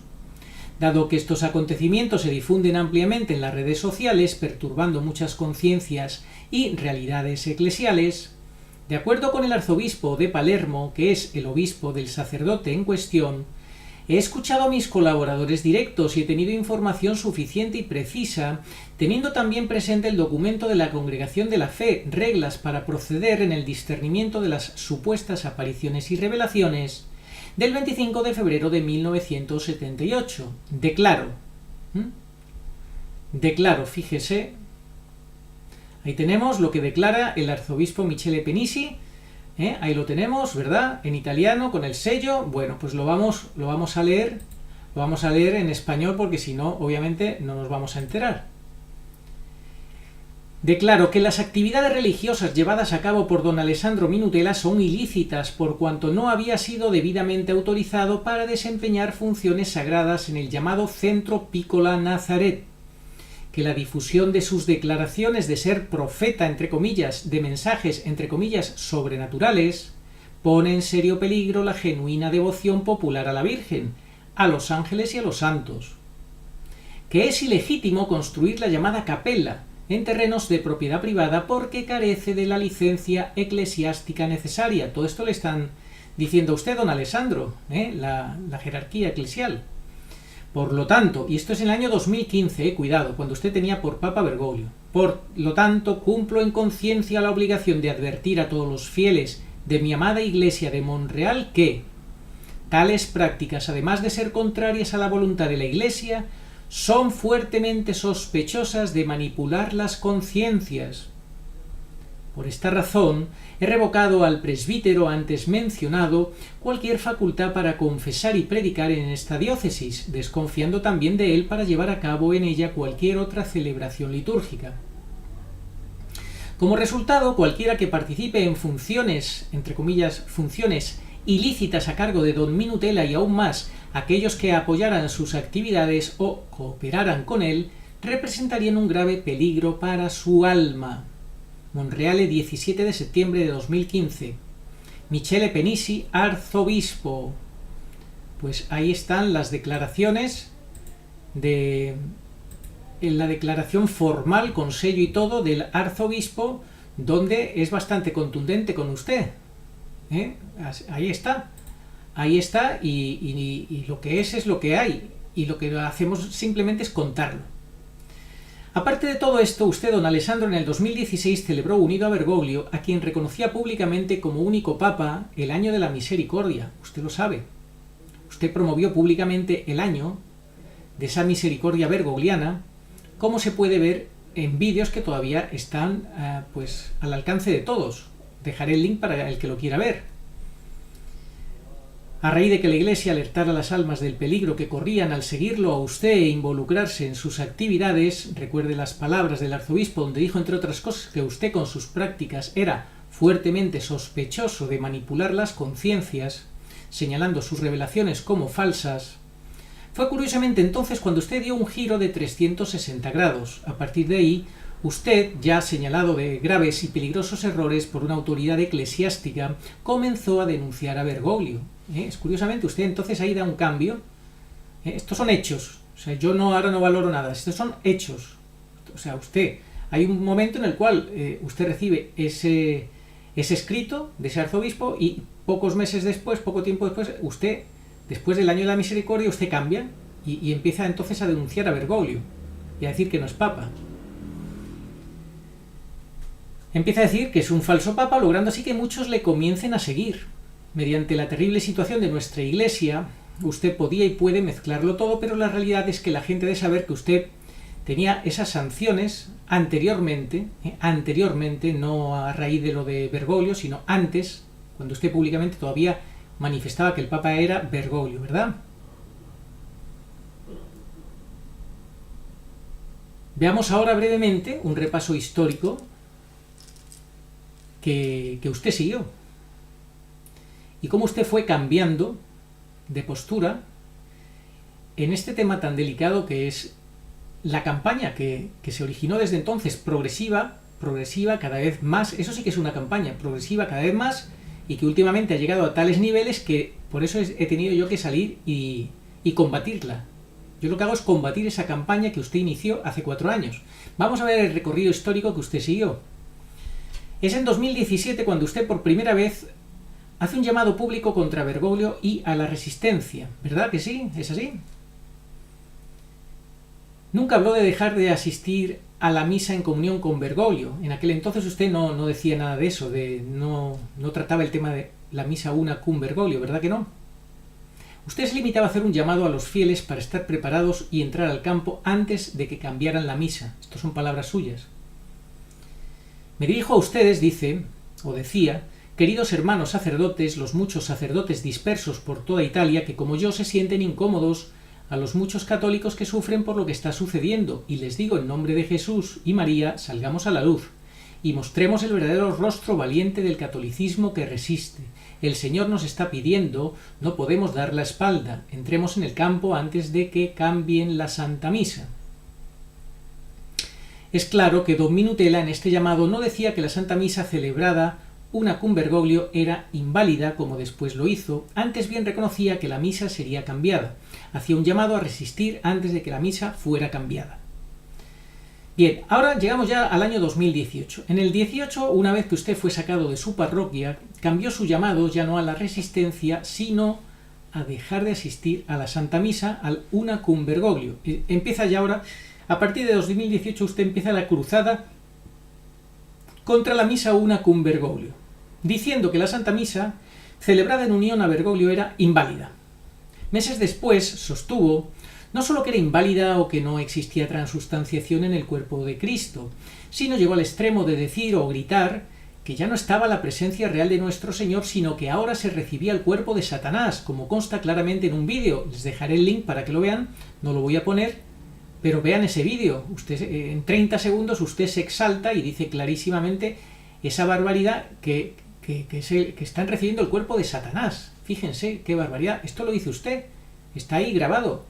Dado que estos acontecimientos se difunden ampliamente en las redes sociales, perturbando muchas conciencias y realidades eclesiales, de acuerdo con el arzobispo de Palermo, que es el obispo del sacerdote en cuestión, he escuchado a mis colaboradores directos y he tenido información suficiente y precisa, teniendo también presente el documento de la Congregación de la Fe, reglas para proceder en el discernimiento de las supuestas apariciones y revelaciones, del 25 de febrero de 1978. Declaro, fíjese, ahí tenemos lo que declara el arzobispo Michele Penisi. Ahí lo tenemos, ¿verdad? En italiano, con el sello. Bueno, pues lo vamos a leer en español porque si no, obviamente, no nos vamos a enterar. Declaro que las actividades religiosas llevadas a cabo por don Alessandro Minutela son ilícitas por cuanto no había sido debidamente autorizado para desempeñar funciones sagradas en el llamado Centro Piccola Nazaret, que la difusión de sus declaraciones de ser profeta, entre comillas, de mensajes, entre comillas, sobrenaturales, pone en serio peligro la genuina devoción popular a la Virgen, a los ángeles y a los santos. Que es ilegítimo construir la llamada capella en terrenos de propiedad privada porque carece de la licencia eclesiástica necesaria. Todo esto le están diciendo a usted, don Alessandro, la jerarquía eclesial. Por lo tanto, y esto es en el año 2015, cuidado, cuando usted tenía por Papa Bergoglio, por lo tanto, cumplo en conciencia la obligación de advertir a todos los fieles de mi amada Iglesia de Monreal que tales prácticas, además de ser contrarias a la voluntad de la Iglesia, son fuertemente sospechosas de manipular las conciencias. Por esta razón, he revocado al presbítero antes mencionado cualquier facultad para confesar y predicar en esta diócesis, desconfiando también de él para llevar a cabo en ella cualquier otra celebración litúrgica. Como resultado, cualquiera que participe en funciones, entre comillas, funciones ilícitas a cargo de don Minutela y aún más aquellos que apoyaran sus actividades o cooperaran con él, representarían un grave peligro para su alma. Monreale, 17 de septiembre de 2015. Michele Penisi, arzobispo. Pues ahí están las declaraciones en la declaración formal con sello y todo del arzobispo, donde es bastante contundente con usted. Ahí está, y lo que es lo que hay, y lo que hacemos simplemente es contarlo. Aparte de todo esto, usted, don Alessandro, en el 2016 celebró unido a Bergoglio, a quien reconocía públicamente como único papa, el año de la misericordia. Usted lo sabe. Usted promovió públicamente el año de esa misericordia bergogliana, como se puede ver en vídeos que todavía están al alcance de todos. Dejaré el link para el que lo quiera ver. A raíz de que la Iglesia alertara a las almas del peligro que corrían al seguirlo a usted e involucrarse en sus actividades, recuerde las palabras del arzobispo donde dijo, entre otras cosas, que usted con sus prácticas era fuertemente sospechoso de manipular las conciencias, señalando sus revelaciones como falsas, fue curiosamente entonces cuando usted dio un giro de 360 grados. A partir de ahí, usted, ya señalado de graves y peligrosos errores por una autoridad eclesiástica, comenzó a denunciar a Bergoglio. Curiosamente, usted entonces ahí da un cambio. Estos son hechos. O sea, yo ahora no valoro nada. Estos son hechos. O sea, hay un momento en el cual usted recibe ese escrito de ese arzobispo y poco tiempo después, usted, después del año de la misericordia, usted cambia y empieza entonces a denunciar a Bergoglio y a decir que no es papa. Empieza a decir que es un falso papa, logrando así que muchos le comiencen a seguir. Mediante la terrible situación de nuestra Iglesia, usted podía y puede mezclarlo todo, pero la realidad es que la gente debe saber que usted tenía esas sanciones anteriormente, no a raíz de lo de Bergoglio, sino antes, cuando usted públicamente todavía manifestaba que el papa era Bergoglio, ¿verdad? Veamos ahora brevemente un repaso histórico que usted siguió y cómo usted fue cambiando de postura en este tema tan delicado que es la campaña que se originó desde entonces, progresiva cada vez más. Eso sí que es una campaña progresiva cada vez más y que últimamente ha llegado a tales niveles que por eso he tenido yo que salir y combatirla. Yo lo que hago es combatir esa campaña que usted inició hace 4 años. Vamos a ver el recorrido histórico que usted siguió. Es en 2017 cuando usted por primera vez hace un llamado público contra Bergoglio y a la resistencia. ¿Verdad que sí? ¿Es así? Nunca habló de dejar de asistir a la misa en comunión con Bergoglio. En aquel entonces usted no decía nada de eso, no trataba el tema de la misa una cum Bergoglio, ¿verdad que no? Usted se limitaba a hacer un llamado a los fieles para estar preparados y entrar al campo antes de que cambiaran la misa. Estas son palabras suyas. Me dirijo a ustedes, dice, o decía, queridos hermanos sacerdotes, los muchos sacerdotes dispersos por toda Italia que como yo se sienten incómodos, a los muchos católicos que sufren por lo que está sucediendo, y les digo en nombre de Jesús y María, salgamos a la luz y mostremos el verdadero rostro valiente del catolicismo que resiste. El Señor nos está pidiendo, no podemos dar la espalda, entremos en el campo antes de que cambien la Santa Misa. Es claro que Don Minutela en este llamado no decía que la Santa Misa celebrada una cum Bergoglio era inválida, como después lo hizo, antes bien reconocía que la misa sería cambiada. Hacía un llamado a resistir antes de que la misa fuera cambiada. Bien, ahora llegamos ya al año 2018. En el 18, una vez que usted fue sacado de su parroquia, cambió su llamado ya no a la resistencia, sino a dejar de asistir a la Santa Misa, al una cum Bergoglio. Empieza ya ahora, a partir de 2018, usted empieza la cruzada contra la misa una cum Bergoglio, diciendo que la Santa Misa, celebrada en unión a Bergoglio, era inválida. Meses después sostuvo no solo que era inválida o que no existía transustanciación en el cuerpo de Cristo, sino llegó al extremo de decir o gritar que ya no estaba la presencia real de nuestro Señor, sino que ahora se recibía el cuerpo de Satanás, como consta claramente en un vídeo. Les dejaré el link para que lo vean, no lo voy a poner, pero vean ese vídeo. En 30 segundos usted se exalta y dice clarísimamente esa barbaridad que están recibiendo el cuerpo de Satanás. Fíjense qué barbaridad. Esto lo dice usted, está ahí grabado.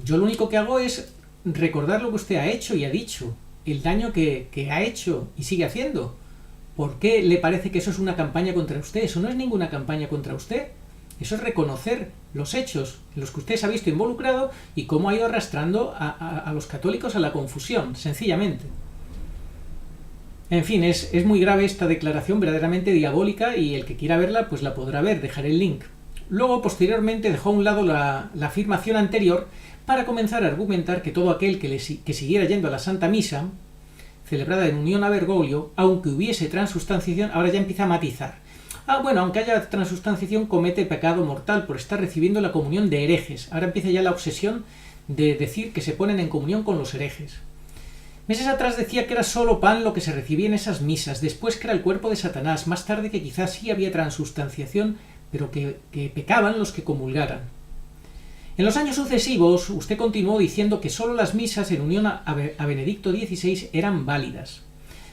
Yo lo único que hago es recordar lo que usted ha hecho y ha dicho, el daño que ha hecho y sigue haciendo. ¿Por qué le parece que eso es una campaña contra usted? Eso no es ninguna campaña contra usted. Eso es reconocer los hechos en los que usted se ha visto involucrado y cómo ha ido arrastrando a los católicos a la confusión, sencillamente. En fin, es muy grave esta declaración, verdaderamente diabólica, y el que quiera verla, pues la podrá ver, dejaré el link. Luego, posteriormente, dejó a un lado la afirmación anterior para comenzar a argumentar que todo aquel que siguiera yendo a la Santa Misa, celebrada en unión a Bergoglio, aunque hubiese transustanciación, ahora ya empieza a matizar. Bueno, aunque haya transustanciación, comete pecado mortal por estar recibiendo la comunión de herejes. Ahora empieza ya la obsesión de decir que se ponen en comunión con los herejes. Meses atrás decía que era solo pan lo que se recibía en esas misas, después que era el cuerpo de Satanás, más tarde que quizás sí había transustanciación, pero que pecaban los que comulgaran. En los años sucesivos, usted continuó diciendo que solo las misas en unión a Benedicto XVI eran válidas.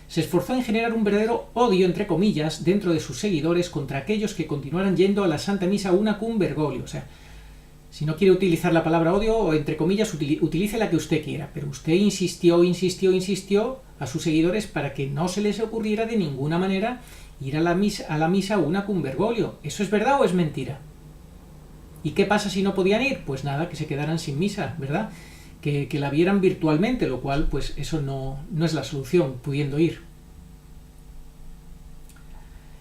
Se esforzó en generar un verdadero odio, entre comillas, dentro de sus seguidores contra aquellos que continuaran yendo a la Santa Misa una cum Bergoglio. O sea, Si no quiere utilizar la palabra odio, o entre comillas, utilice la que usted quiera. Pero usted insistió a sus seguidores para que no se les ocurriera de ninguna manera ir a la misa una cum Bergoglio. ¿Eso es verdad o es mentira? ¿Y qué pasa si no podían ir? Pues nada, que se quedaran sin misa, ¿verdad? Que la vieran virtualmente, lo cual, pues eso no es la solución, pudiendo ir.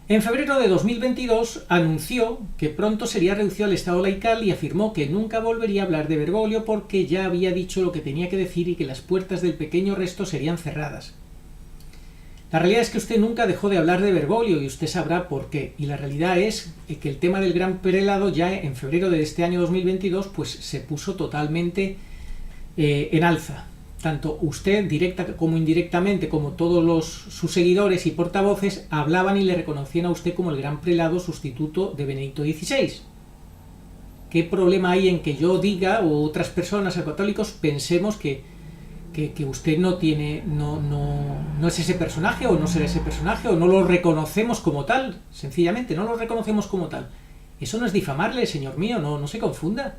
En febrero de 2022 anunció que pronto sería reducido al estado laical y afirmó que nunca volvería a hablar de Bergoglio porque ya había dicho lo que tenía que decir y que las puertas del pequeño resto serían cerradas. La realidad es que usted nunca dejó de hablar de Bergoglio y usted sabrá por qué. Y la realidad es que el tema del gran prelado ya en febrero de este año 2022 pues se puso totalmente en alza. Tanto usted, directa como indirectamente, como todos sus seguidores y portavoces, hablaban y le reconocían a usted como el gran prelado sustituto de Benedicto XVI. ¿Qué problema hay en que yo diga, o otras personas católicos, pensemos que usted no es ese personaje, o no será ese personaje, o no lo reconocemos como tal? Sencillamente, no lo reconocemos como tal. Eso no es difamarle, señor mío, no se confunda.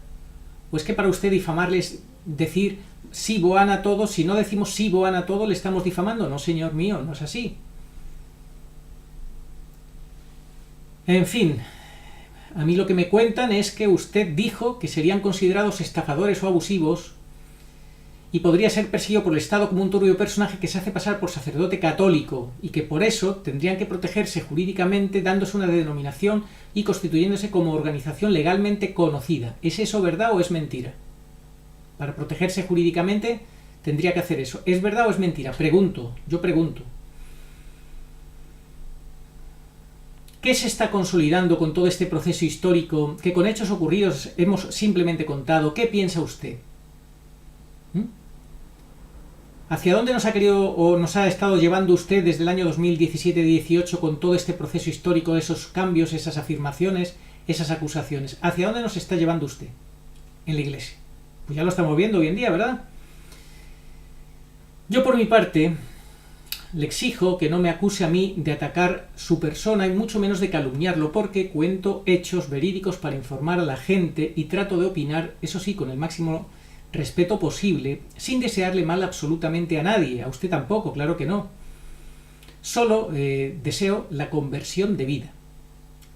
¿O es que para usted difamarle es decir sí voan a todo? Si no decimos sí voan a todo, le estamos difamando? No, señor mío, no es así. En fin, a mí lo que me cuentan es que usted dijo que serían considerados estafadores o abusivos y podría ser perseguido por el Estado como un turbio personaje que se hace pasar por sacerdote católico y que por eso tendrían que protegerse jurídicamente dándose una denominación y constituyéndose como organización legalmente conocida. ¿Es eso verdad o es mentira? Para protegerse jurídicamente tendría que hacer eso. ¿Es verdad o es mentira? Yo pregunto. ¿Qué se está consolidando con todo este proceso histórico que con hechos ocurridos hemos simplemente contado? ¿Qué piensa usted? ¿Hacia dónde nos ha querido o nos ha estado llevando usted desde el año 2017-18 con todo este proceso histórico, esos cambios, esas afirmaciones, esas acusaciones? ¿Hacia dónde nos está llevando usted en la Iglesia? Pues ya lo estamos viendo hoy en día, ¿verdad? Yo por mi parte le exijo que no me acuse a mí de atacar su persona y mucho menos de calumniarlo, porque cuento hechos verídicos para informar a la gente y trato de opinar, eso sí, con el máximo respeto posible, sin desearle mal absolutamente a nadie, a usted tampoco, claro que no. Solo deseo la conversión de vida,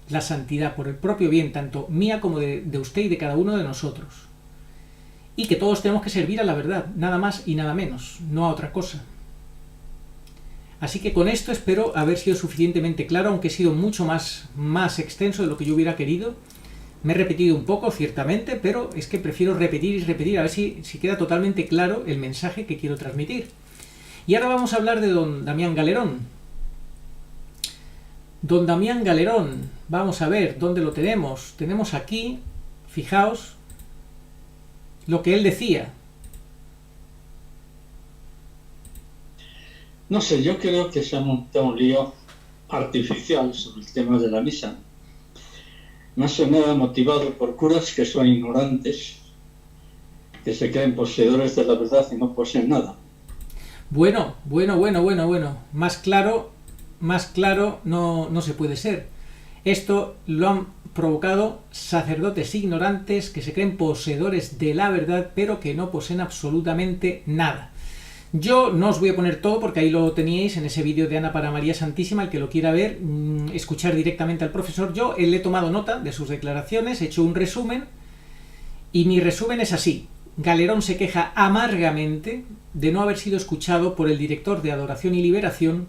la santidad por el propio bien, tanto mía como de usted y de cada uno de nosotros. Y que todos tenemos que servir a la verdad, nada más y nada menos, no a otra cosa. Así que con esto espero haber sido suficientemente claro, aunque he sido mucho más extenso de lo que yo hubiera querido. Me he repetido un poco, ciertamente, pero es que prefiero repetir y repetir a ver si queda totalmente claro el mensaje que quiero transmitir. Y ahora vamos a hablar de don Damián Galerón. Don Damián Galerón, vamos a ver dónde lo tenemos. Tenemos aquí, fijaos, lo que él decía. No sé, yo creo que se ha montado un lío artificial sobre el tema de la misa. Más o menos motivado por curas que son ignorantes, que se creen poseedores de la verdad y no poseen nada. Bueno. Más claro no se puede ser. Esto lo han provocado sacerdotes ignorantes que se creen poseedores de la verdad, pero que no poseen absolutamente nada. Yo no os voy a poner todo porque ahí lo teníais en ese vídeo de Ana para María Santísima. El que lo quiera ver, escuchar directamente al profesor. Yo le he tomado nota de sus declaraciones, he hecho un resumen y mi resumen es así. Galerón se queja amargamente de no haber sido escuchado por el director de Adoración y Liberación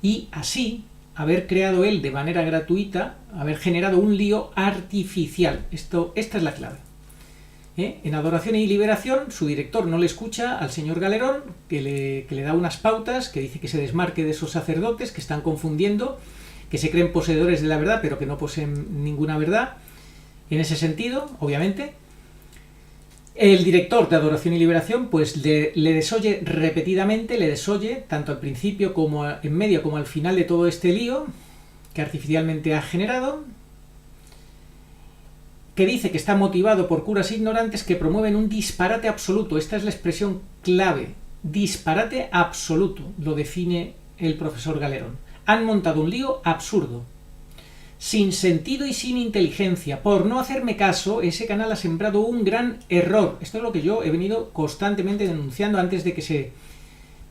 y así haber creado él de manera gratuita, haber generado un lío artificial. Esta es la clave. En Adoración y Liberación su director no le escucha al señor Galerón, que le da unas pautas, que dice que se desmarque de esos sacerdotes que están confundiendo, que se creen poseedores de la verdad pero que no poseen ninguna verdad. En ese sentido, obviamente, el director de Adoración y Liberación pues le desoye repetidamente, le desoye tanto al principio como en medio como al final de todo este lío que artificialmente ha generado, que dice que está motivado por curas ignorantes que promueven un disparate absoluto. Esta es la expresión clave, disparate absoluto, lo define el profesor Galerón. Han montado un lío absurdo. sin sentido y sin inteligencia. Por no hacerme caso, ese canal ha sembrado un gran error. Esto es lo que yo he venido constantemente denunciando antes de que se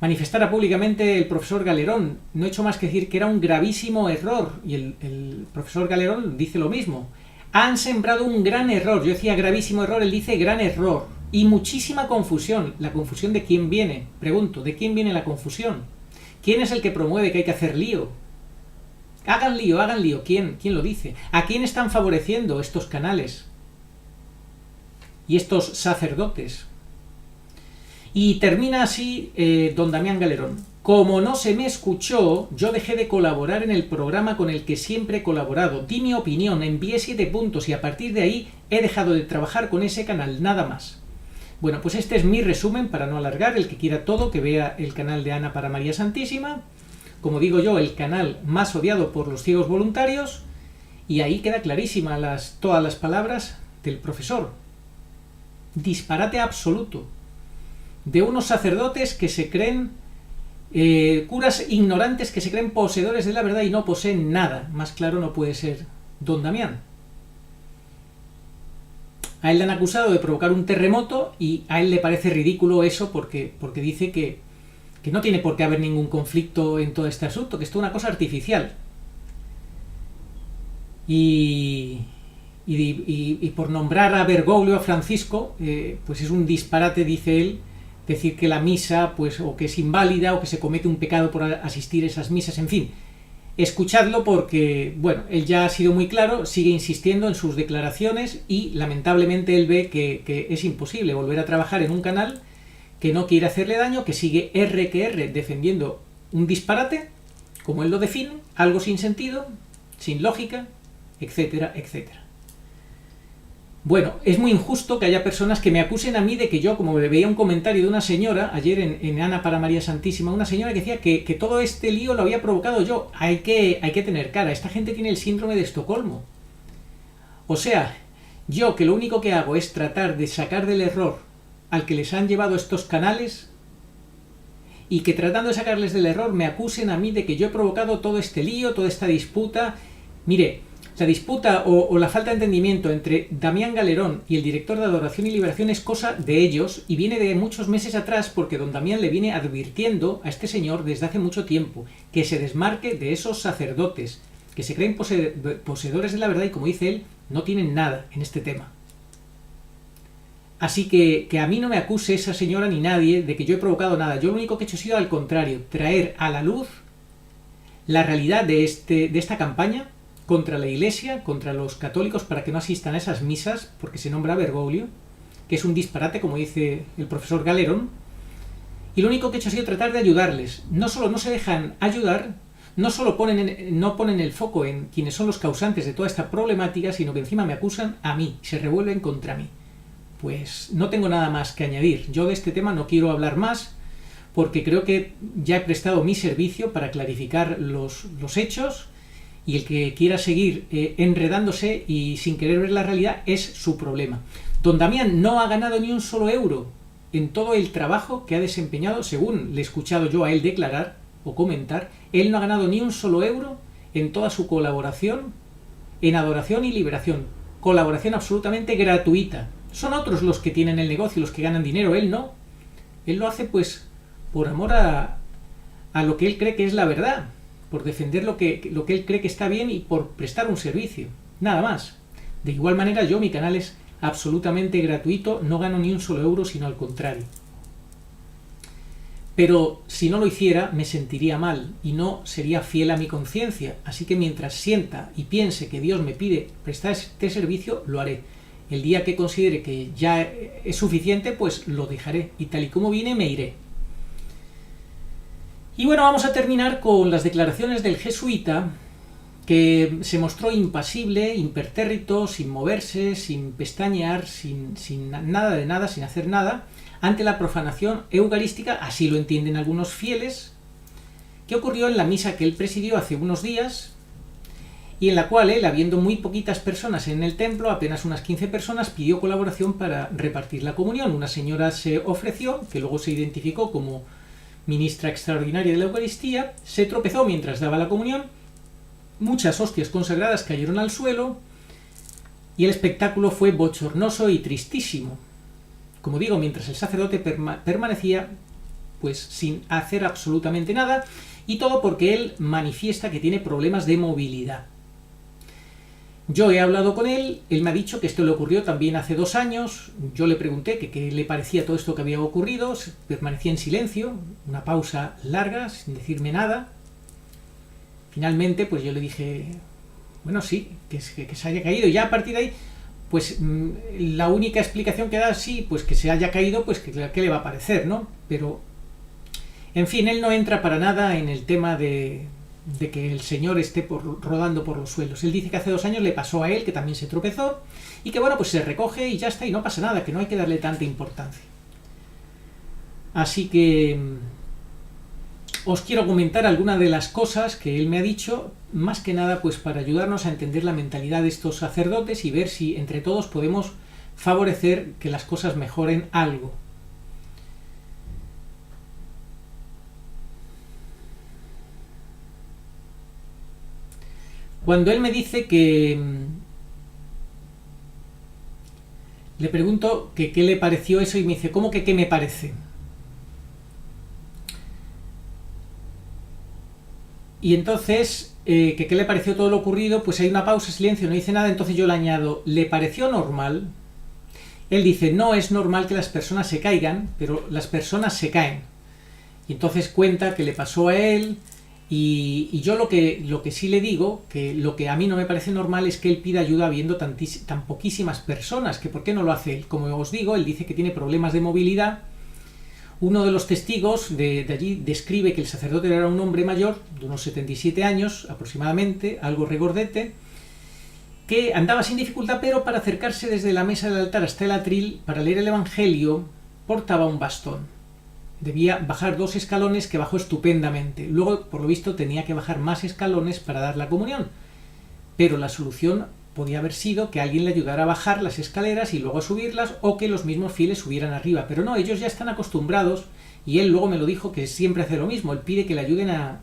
manifestara públicamente el profesor Galerón. No he hecho más que decir que era un gravísimo error, y el profesor Galerón dice lo mismo. Han sembrado un gran error. Yo decía gravísimo error, él dice gran error. Y muchísima confusión. ¿La confusión de quién viene? Pregunto, ¿de quién viene la confusión? ¿Quién es el que promueve que hay que hacer lío? Hagan lío, hagan lío. ¿Quién lo dice? ¿A quién están favoreciendo estos canales? Y estos sacerdotes. Y termina así don Damián Galerón. Como no se me escuchó, yo dejé de colaborar en el programa con el que siempre he colaborado. Di mi opinión, envié 7 puntos y a partir de ahí he dejado de trabajar con ese canal, nada más. Bueno, pues este es mi resumen para no alargar. El que quiera todo, que vea el canal de Ana para María Santísima. Como digo yo, el canal más odiado por los ciegos voluntarios. Y ahí queda clarísima todas las palabras del profesor. Disparate absoluto. De unos sacerdotes que se creen curas ignorantes, que se creen poseedores de la verdad y no poseen nada. Más claro no puede ser don Damián. A él le han acusado de provocar un terremoto y a él le parece ridículo eso porque dice que no tiene por qué haber ningún conflicto en todo este asunto, que esto es una cosa artificial. Y por nombrar a Bergoglio, a Francisco, pues es un disparate, dice él, decir que la misa, pues, o que es inválida, o que se comete un pecado por asistir a esas misas, en fin. Escuchadlo porque, bueno, él ya ha sido muy claro, sigue insistiendo en sus declaraciones y lamentablemente él ve que es imposible volver a trabajar en un canal que no quiere hacerle daño, que sigue R que R defendiendo un disparate, como él lo define, algo sin sentido, sin lógica, etcétera, etcétera. Bueno, es muy injusto que haya personas que me acusen a mí de que yo, como veía un comentario de una señora, ayer en Ana para María Santísima, una señora que decía que todo este lío lo había provocado yo. Hay que tener cara, esta gente tiene el síndrome de Estocolmo. O sea, yo que lo único que hago es tratar de sacar del error al que les han llevado estos canales y que tratando de sacarles del error me acusen a mí de que yo he provocado todo este lío, toda esta disputa. Mire, la disputa o la falta de entendimiento entre Damián Galerón y el director de Adoración y Liberación es cosa de ellos y viene de muchos meses atrás porque don Damián le viene advirtiendo a este señor desde hace mucho tiempo que se desmarque de esos sacerdotes que se creen poseedores de la verdad y, como dice él, no tienen nada en este tema. Así que a mí no me acuse esa señora ni nadie de que yo he provocado nada. Yo lo único que he hecho ha sido al contrario, traer a la luz la realidad de esta campaña contra la Iglesia, contra los católicos, para que no asistan a esas misas, porque se nombra Bergoglio, que es un disparate, como dice el profesor Galerón, y lo único que he hecho ha sido tratar de ayudarles. No solo no se dejan ayudar, no solo no ponen el foco en quienes son los causantes de toda esta problemática, sino que encima me acusan a mí, se revuelven contra mí. Pues no tengo nada más que añadir. Yo de este tema no quiero hablar más, porque creo que ya he prestado mi servicio para clarificar los hechos, y el que quiera seguir enredándose y sin querer ver la realidad es su problema. Don Damián no ha ganado ni un solo euro en todo el trabajo que ha desempeñado, según le he escuchado yo a él declarar o comentar. Él no ha ganado ni un solo euro en toda su colaboración en Adoración y Liberación. Colaboración absolutamente gratuita. Son otros los que tienen el negocio, los que ganan dinero, él no. Él lo hace pues por amor a lo que él cree que es la verdad, por defender lo que él cree que está bien y por prestar un servicio, nada más. De igual manera yo, mi canal es absolutamente gratuito, no gano ni un solo euro, sino al contrario. Pero si no lo hiciera me sentiría mal y no sería fiel a mi conciencia, así que mientras sienta y piense que Dios me pide prestar este servicio, lo haré. El día que considere que ya es suficiente, pues lo dejaré y tal y como vine me iré. Y bueno, vamos a terminar con las declaraciones del jesuita, que se mostró impasible, impertérrito, sin moverse, sin pestañear, sin nada de nada, sin hacer nada, ante la profanación eucarística, así lo entienden algunos fieles, que ocurrió en la misa que él presidió hace unos días, y en la cual él, habiendo muy poquitas personas en el templo, apenas unas 15 personas, pidió colaboración para repartir la comunión. Una señora se ofreció, que luego se identificó como ministra extraordinaria de la Eucaristía, se tropezó mientras daba la comunión muchas hostias consagradas cayeron al suelo y el espectáculo fue bochornoso y tristísimo. Como digo, mientras el sacerdote permanecía pues sin hacer absolutamente nada, y todo porque él manifiesta que tiene problemas de movilidad. Yo he hablado con él me ha dicho que esto le ocurrió también hace 2 años, yo le pregunté que qué le parecía todo esto que había ocurrido, permanecía en silencio, una pausa larga, sin decirme nada. Finalmente, pues yo le dije, bueno, sí, que se haya caído, y ya a partir de ahí, pues la única explicación que da, sí, pues que se haya caído, pues que le va a parecer, ¿no? Pero, en fin, él no entra para nada en el tema de que el Señor esté rodando por los suelos. Él dice que hace 2 años le pasó a él, que también se tropezó, y que bueno, pues se recoge y ya está, y no pasa nada, que no hay que darle tanta importancia. Así que os quiero comentar algunas de las cosas que él me ha dicho, más que nada pues para ayudarnos a entender la mentalidad de estos sacerdotes y ver si entre todos podemos favorecer que las cosas mejoren algo. Cuando él me dice que le pregunto que qué le pareció eso y me dice, ¿cómo que qué me parece? Y entonces, que qué le pareció todo lo ocurrido, pues hay una pausa, silencio, no dice nada, entonces yo le añado, ¿le pareció normal? Él dice, no es normal que las personas se caigan, pero las personas se caen. Y entonces cuenta que le pasó a él, y yo lo que sí le digo, que lo que a mí no me parece normal es que él pida ayuda habiendo tan poquísimas personas, que ¿por qué no lo hace él? Como os digo, él dice que tiene problemas de movilidad. Uno de los testigos de allí describe que el sacerdote era un hombre mayor, de unos 77 años aproximadamente, algo regordete, que andaba sin dificultad, pero para acercarse desde la mesa del altar hasta el atril, para leer el Evangelio, portaba un bastón. Debía bajar 2 escalones que bajó estupendamente. Luego, por lo visto, tenía que bajar más escalones para dar la comunión. Pero la solución podía haber sido que alguien le ayudara a bajar las escaleras y luego a subirlas, o que los mismos fieles subieran arriba. Pero no, ellos ya están acostumbrados, y él luego me lo dijo, que siempre hace lo mismo. Él pide que le ayuden a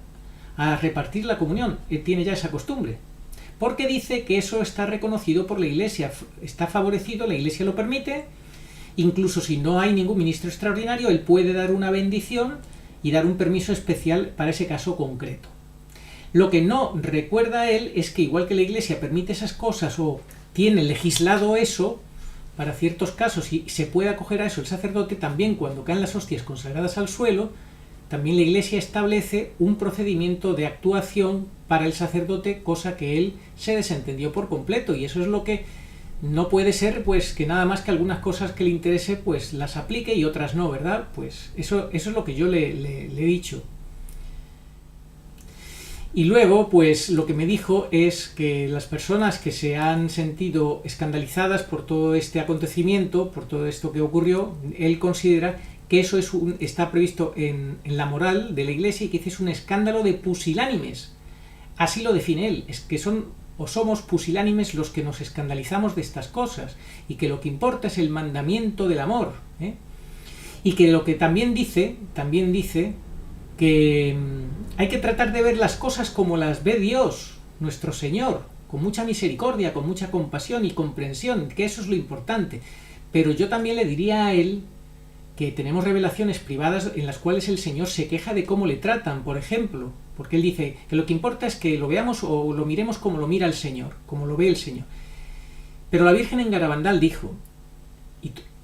repartir la comunión. Él tiene ya esa costumbre. Porque dice que eso está reconocido por la Iglesia, está favorecido, la Iglesia lo permite. Incluso si no hay ningún ministro extraordinario, él puede dar una bendición y dar un permiso especial para ese caso concreto. Lo que no recuerda él es que igual que la Iglesia permite esas cosas o tiene legislado eso para ciertos casos y se puede acoger a eso el sacerdote, también cuando caen las hostias consagradas al suelo, también la Iglesia establece un procedimiento de actuación para el sacerdote, cosa que él se desentendió por completo, y eso es lo que no puede ser, pues que nada más que algunas cosas que le interese pues las aplique y otras no, ¿verdad? Pues eso es lo que yo le he dicho. Y luego, pues lo que me dijo es que las personas que se han sentido escandalizadas por todo este acontecimiento, por todo esto que ocurrió, él considera que eso está previsto en la moral de la Iglesia y que es un escándalo de pusilánimes. Así lo define él, es que somos pusilánimes los que nos escandalizamos de estas cosas, y que lo que importa es el mandamiento del amor, ¿eh? Y que lo que también dice que hay que tratar de ver las cosas como las ve Dios, nuestro Señor, con mucha misericordia, con mucha compasión y comprensión, que eso es lo importante. Pero yo también le diría a él que tenemos revelaciones privadas en las cuales el Señor se queja de cómo le tratan, por ejemplo, porque él dice que lo que importa es que lo veamos o lo miremos como lo mira el Señor, como lo ve el Señor. Pero la Virgen en Garabandal dijo,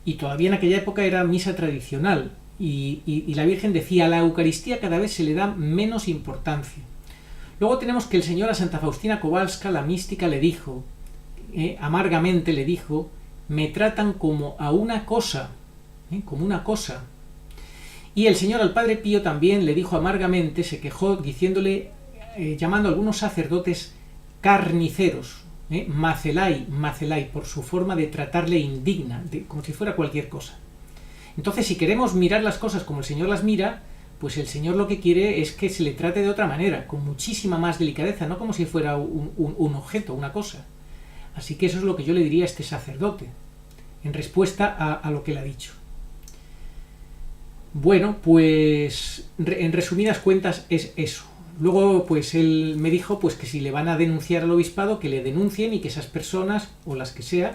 y todavía en aquella época era misa tradicional, y la Virgen decía, a la Eucaristía cada vez se le da menos importancia. Luego tenemos que el Señor a Santa Faustina Kowalska, la mística, le dijo, amargamente le dijo, me tratan como a una cosa, como una cosa. Y el Señor al Padre Pío también le dijo amargamente, se quejó diciéndole, llamando a algunos sacerdotes carniceros, macelai, por su forma de tratarle indigna, como si fuera cualquier cosa. Entonces, si queremos mirar las cosas como el Señor las mira, pues el Señor lo que quiere es que se le trate de otra manera, con muchísima más delicadeza, no como si fuera un objeto, una cosa. Así que eso es lo que yo le diría a este sacerdote, en respuesta a lo que le ha dicho. Bueno, pues en resumidas cuentas es eso. luego pues él me dijo pues que si le van a denunciar al obispado, que le denuncien y que esas personas, o las que sea,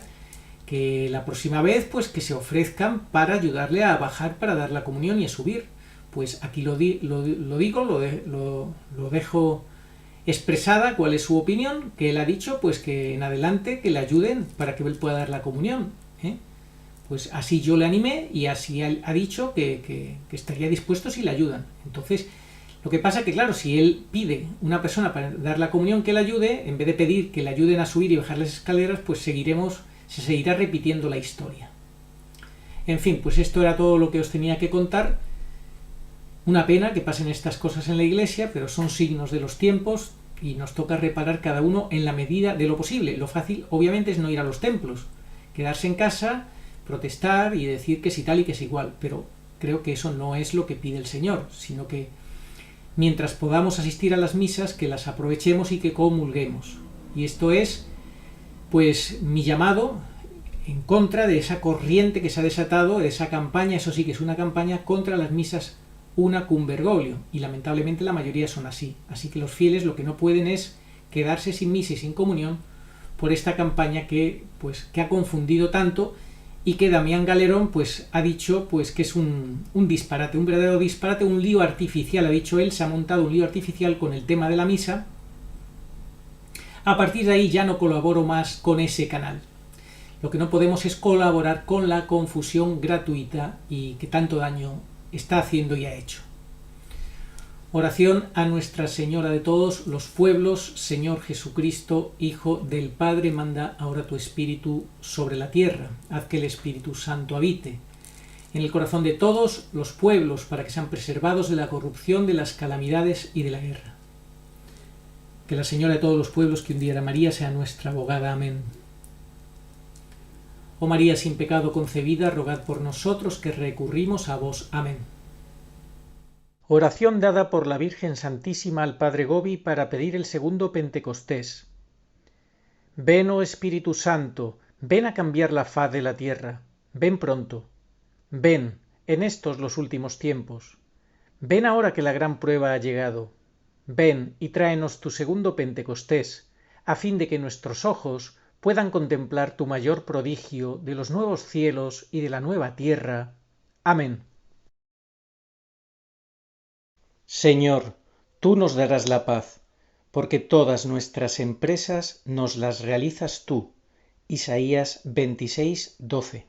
que la próxima vez pues que se ofrezcan para ayudarle a bajar para dar la comunión y a subir. Pues aquí lo dejo expresada cuál es su opinión, que él ha dicho pues que en adelante que le ayuden para que él pueda dar la comunión, ¿eh? Pues así yo le animé y así él ha dicho que estaría dispuesto si le ayudan. Entonces, lo que pasa que claro, si él pide una persona para dar la comunión que le ayude, en vez de pedir que le ayuden a subir y bajar las escaleras, pues se seguirá repitiendo la historia. En fin, pues esto era todo lo que os tenía que contar. Una pena que pasen estas cosas en la iglesia, pero son signos de los tiempos y nos toca reparar cada uno en la medida de lo posible. Lo fácil, obviamente, es no ir a los templos, quedarse en casa, protestar y decir que es tal y que es igual, pero creo que eso no es lo que pide el Señor, sino que mientras podamos asistir a las misas, que las aprovechemos y que comulguemos. Y esto es, pues, mi llamado en contra de esa corriente que se ha desatado, de esa campaña, eso sí que es una campaña contra las misas una cum Bergoglio, y lamentablemente la mayoría son así. Así que los fieles lo que no pueden es quedarse sin misa y sin comunión por esta campaña que ha confundido tanto, y que Damián Galerón pues ha dicho pues que es un disparate, un verdadero disparate, un lío artificial. Ha dicho él, se ha montado un lío artificial con el tema de la misa. A partir de ahí ya no colaboro más con ese canal. Lo que no podemos es colaborar con la confusión gratuita y que tanto daño está haciendo y ha hecho. Oración a Nuestra Señora de todos los pueblos. Señor Jesucristo, Hijo del Padre, manda ahora tu Espíritu sobre la tierra. Haz que el Espíritu Santo habite en el corazón de todos los pueblos para que sean preservados de la corrupción, de las calamidades y de la guerra. Que la Señora de todos los pueblos, que un día era María, sea nuestra abogada. Amén. Oh María sin pecado concebida, rogad por nosotros que recurrimos a vos. Amén. Oración dada por la Virgen Santísima al Padre Gobi para pedir el segundo Pentecostés. Ven, oh Espíritu Santo, ven a cambiar la faz de la tierra. Ven pronto. Ven, en estos los últimos tiempos. Ven ahora que la gran prueba ha llegado. Ven y tráenos tu segundo Pentecostés, a fin de que nuestros ojos puedan contemplar tu mayor prodigio de los nuevos cielos y de la nueva tierra. Amén. Señor, tú nos darás la paz, porque todas nuestras empresas nos las realizas tú. Isaías 26:12.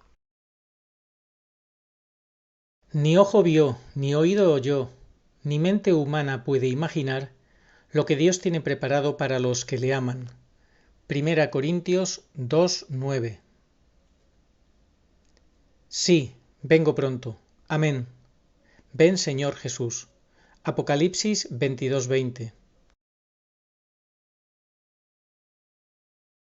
Ni ojo vio, ni oído oyó, ni mente humana puede imaginar lo que Dios tiene preparado para los que le aman. 1 Corintios 2:9. Sí, vengo pronto. Amén. Ven, Señor Jesús. Apocalipsis 22:20.